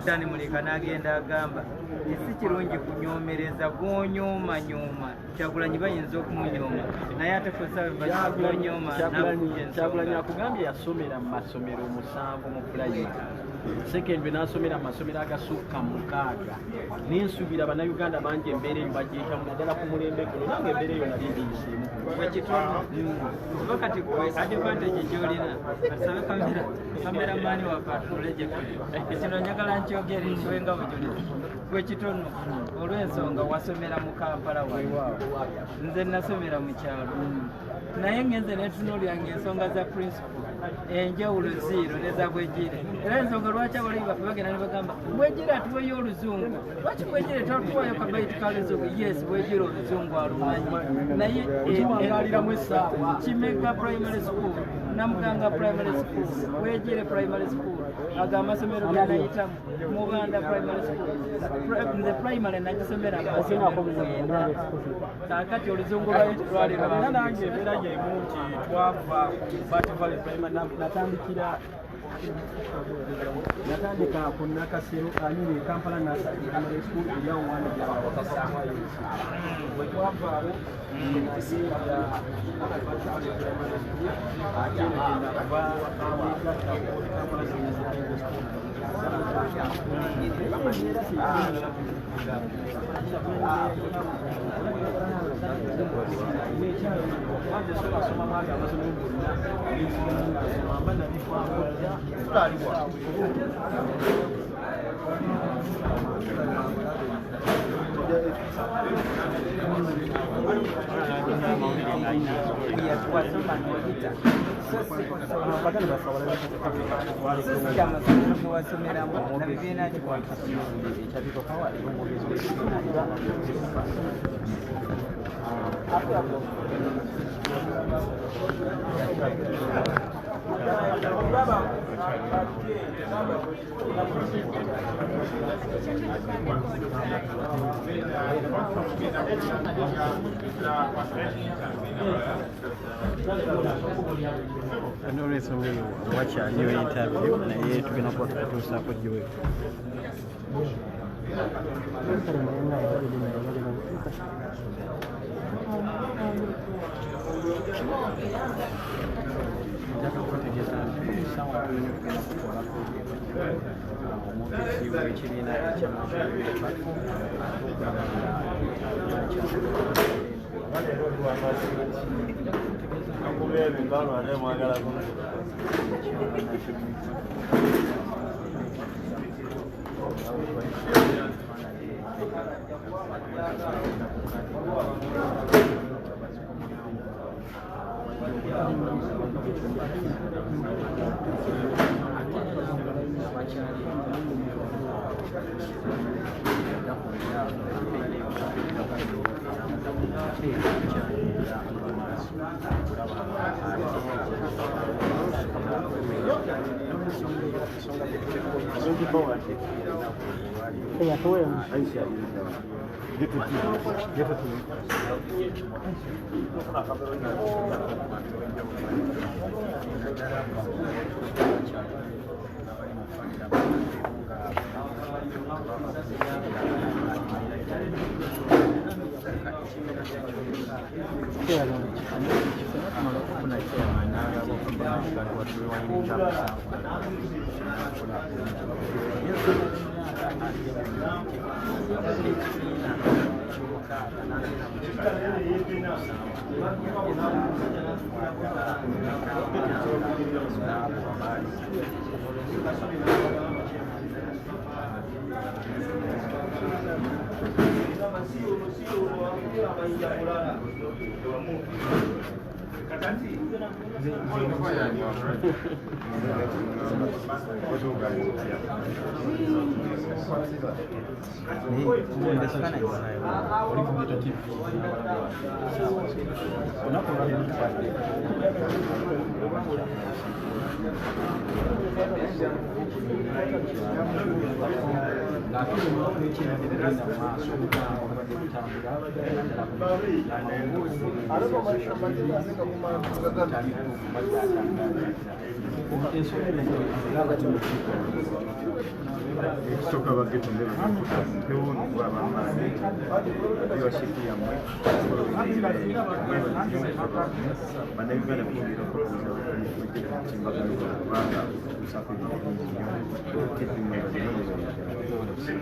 [SPEAKER 2] Dani Muliika n'agenda agamba si kirungi kunyoomereza gw'onyoomanyoma Kyagulanyi bayinza okumunyooma naye ate kusawe bakyagulonyooma
[SPEAKER 6] Kyagulanyi akugambye yasomera mu masomero 7 mu pulayiti sekendwe n'asomera mu masomero agasukka 6 n'ensuubira bannayuganda bangi embeera eyo bagiyitamu naddala ku mulembe guno nange embeera eyo nali ndiyiseemu
[SPEAKER 2] wekitono kuba kati gwe advantage gy'olina asabe kameramaani waffe atulege kino njagala nkyogere kiwenga bujulira gwe kitono olw'ensonga wasomera mu Kampala wayo nze nasomera mu kyalo naye ngenze netunuulyanga ensonga za principle enjawulo ziiro neza Bwejire era ensonga lwaki abalabi baffe bagenda ne bagamba Bwejire atuweyo oluzungu lwaki Bwejire tatuwayo kabaiti kaluzungu yes Bwejire oluzungu alumanyi naye
[SPEAKER 6] okiwangaliramu essaawa
[SPEAKER 2] Kimeka primary school Namuganga primary school Bwejire primary school aga amasomero ganayitamu Muganda primary school nze primary nagisomera kakati oluzungu
[SPEAKER 6] lwalira nange embeera yemu nti twava Bativale primary natandika ku Nakasero anyini Kampala Primary School eyawo mwana gyawakasaamu bwe twavaawo ate negenda kuba Kampala Senior School
[SPEAKER 8] watch a new interview na yeye tukina kwa tutusa kwa jiwe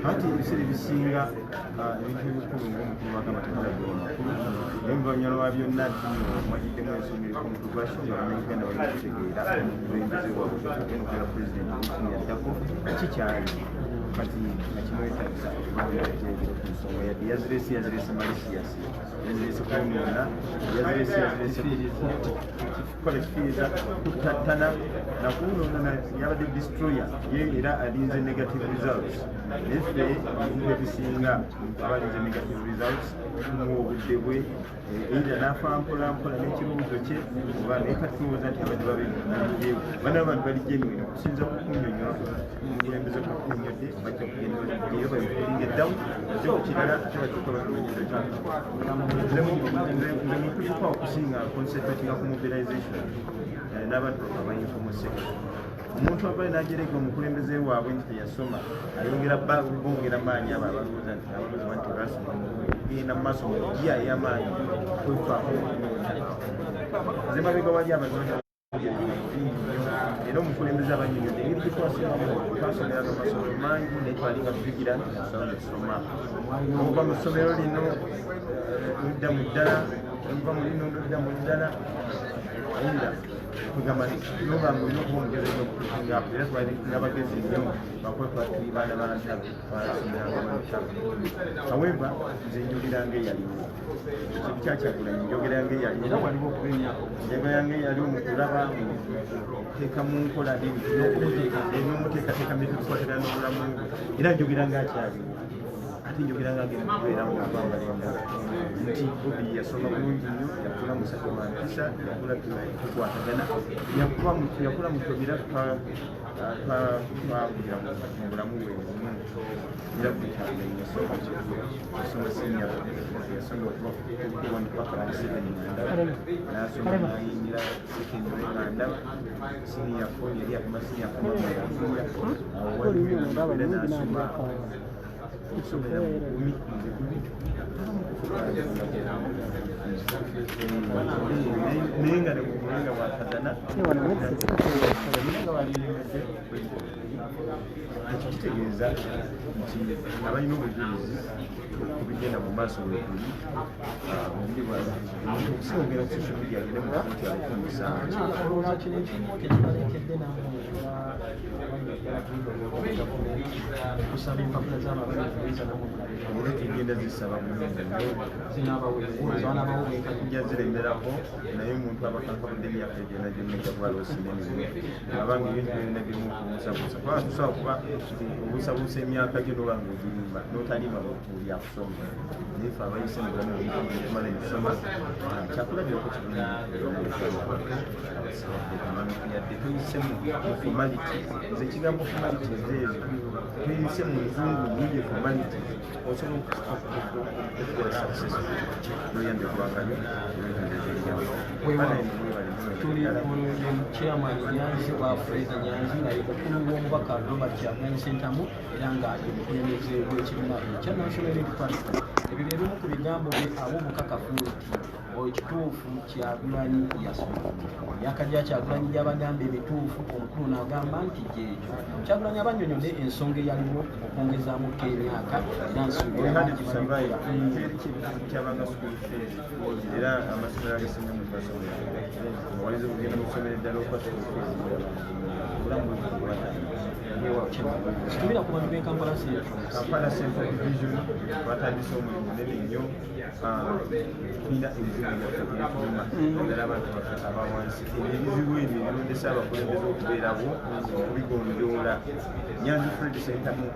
[SPEAKER 9] hati ebisere bisinga ebintu ebikulu ng'omukulu w'akamatala g'omakulu n'oluvannyuma lwa byonna ddino mwagiddemu ensonga eriko lwashinga abannayuganda balina okutegeera obukulembeze bwabwe okubeera pulezidenti omukimu yaddako kikyali kati nakimwetagisa okubabyajegera ku nsonga yadde yazirese malicious yazirese kwonoona yazirese kukola ekifiiriza kutattana nakunoona yabadde destroyer ye era alinze negative results neffe ebintu ebisinga abalinze negative results mu obudde bwe either n'afa mpolampola n'ekibuuzo kye oba naye kati tulowooza nti abadde babejeewo bana abantu bali genuine okusinza kukunyonyola omukulembeze kakunyodde bajja kugenda baligeyo babifulinga eddamu aze ku kirala ate bakikola kunoonyeza kyako nze mutuuka okusinga concentratinga ku mobilization n'abantu abayinfomo sector omuntu abaye n'ajerega omukulembeze waabwe nti teyasoma ayongera bongera maanyi abo abalowooza nti abalowooza nti basoma kugenda mu maaso mugiya ey'amaanyi kwefaako nze mabega wali abazonda era omukulembeze abanyonyodde engeri gyetwasomeraga mu masomero mangi naye twalinga tubigira nti nasaba nesoma okuva mu ssomero lino oludda mu ddala oluva mu lino oludda mu ddala ayinza kugamba nobanga olina okuba omugezi era twalingabagezi nnyo bakwetwatiribaana bantabe twasomeragamanakyabo however nze njogiranga eyaliwo ekintu kyakyagulanyi njogeranga eyaliwo waliwo okubenyaogeranga eyaliwo mu kulaba teeka mu nkola n'omuteekateeka mitutukwatera n'obulamu era njogeranga akyaliwo ate njogeranga ngemukubeera ngabambalemba nti Bobi yasoma bulungi nnyo yakula musajja wampisa yakula tukwatagana yakula mu kyobira twawulira mu bulamu bwe era buli yasoma senior yasoma okuva paka 7 nasoma nayingira secondary Ndaba senior 4 yali akoma senior 4 awo waliwo nasoma kusomera mu bukumi naye nga nemubulenga bwakazana nga balingade ekyo kitegeeza nti abalina obujulizi okubigenda mu maaso wekuli mubiri bwaokusingogera ku social media agende mukuti alikumusanga kusaba empapula z'abaweereza egenda zisaba zinabawekakujja ziremerako naye omuntu abakakabudde emyaka egenda gyonnegabwala osinenire abanga ebintu byonna birimu okubuusabuusa kubanga tusobola kuba obuusabuusa emyaka gyo nobanga ogirimba notalima byakusoma naye fe abayise mubulamu okumala ebisoma kyakulabirako kirungi tuyisemu mu formalities nze ekigambo formalities ezo tuyise mu nzungu nyingi formalities osobola okugera success noyambe kubangayo
[SPEAKER 6] tuli chairman Nyanzi wa Fraser Nyanzi naye mukulu w'omubaka Robert Kyagulanyi Ssentamu era nga omukulembeze w'ekibiina ekya National Unity Party. Ebyo bye bimu ku bigambo bye ab'obukakafu nti ekituufu Kyagulanyi yasoma. Emyaka gya Kyagulanyi gy'abagamba ebituufu omukulu n'agamba nti gyekyo. Kyagulanyi abannyonnyodde ensonga eyaliwo okwongezaamu emyaka era nsuubira
[SPEAKER 9] kyabanga school fees era amasomero agasinga mu basomero waliza okugenda mu ssomero eddala okuba school fees obulamu
[SPEAKER 6] situmira ku bantu b'e Kampala
[SPEAKER 9] Central Division batandise omulimu munene nnyo tulina ebizibu byaffe naddala abantu baffe abawansi ebizibu ebyo ebirondesa abakulembeze okubeerawo okubigonjoola Nyanzi Fred Ssentamu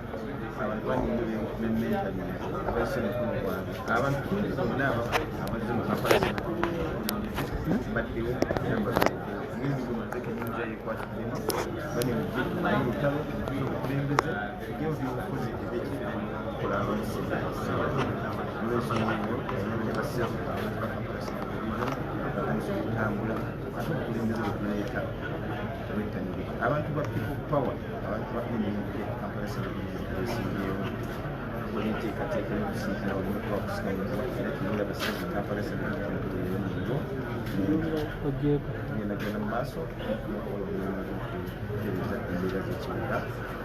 [SPEAKER 9] abantu banyumirwa bemmentali abayise mukulu gwange abantu bonna abazze mu Kampala baddewo ngezigomazekenyinja yekwatiddemu bani mutalo obukulembeze ebyeo byobufuzi ebyekiremu okukola abayise olwensonga eyo basiamu batandise okutambula ate obukulembeze bwetuleeta bwettanire abantu ba people power abantu ba Kampala esimbyeo enteekateeka y'okusinkana olina okuba kusinkanyizibwa era tunula basizi Kampala esimbyeo ngendagenda mu maaso n'okukola omulimu gw'okutereeza embeera z'ekibuga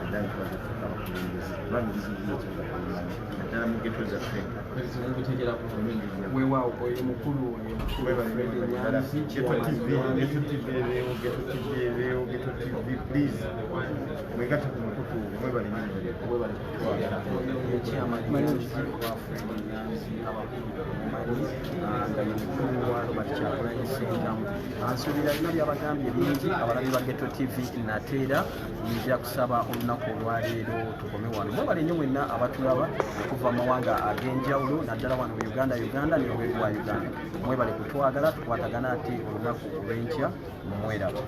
[SPEAKER 9] era ntibazetuuka abakulembeze kubanga ebizibu by'ekibuga tulimanyi naddala mu geto zaffe
[SPEAKER 6] weewaawo oyo mukulu
[SPEAKER 9] Geto TV please mwegatte ku mukutu mwebale
[SPEAKER 6] ansuubira bino byabagambye bingi abalabi ba Geto TV nateera nja kusaba olunaku olwaleero tukome wano mwebale nnyo mwenna abatulaba okuva amawanga ag'enjawulo naddala wano mu Uganda ne wabweru wa Uganda mwebale kutwagala tukwatagana ate olunaku olw'enkya mweraba.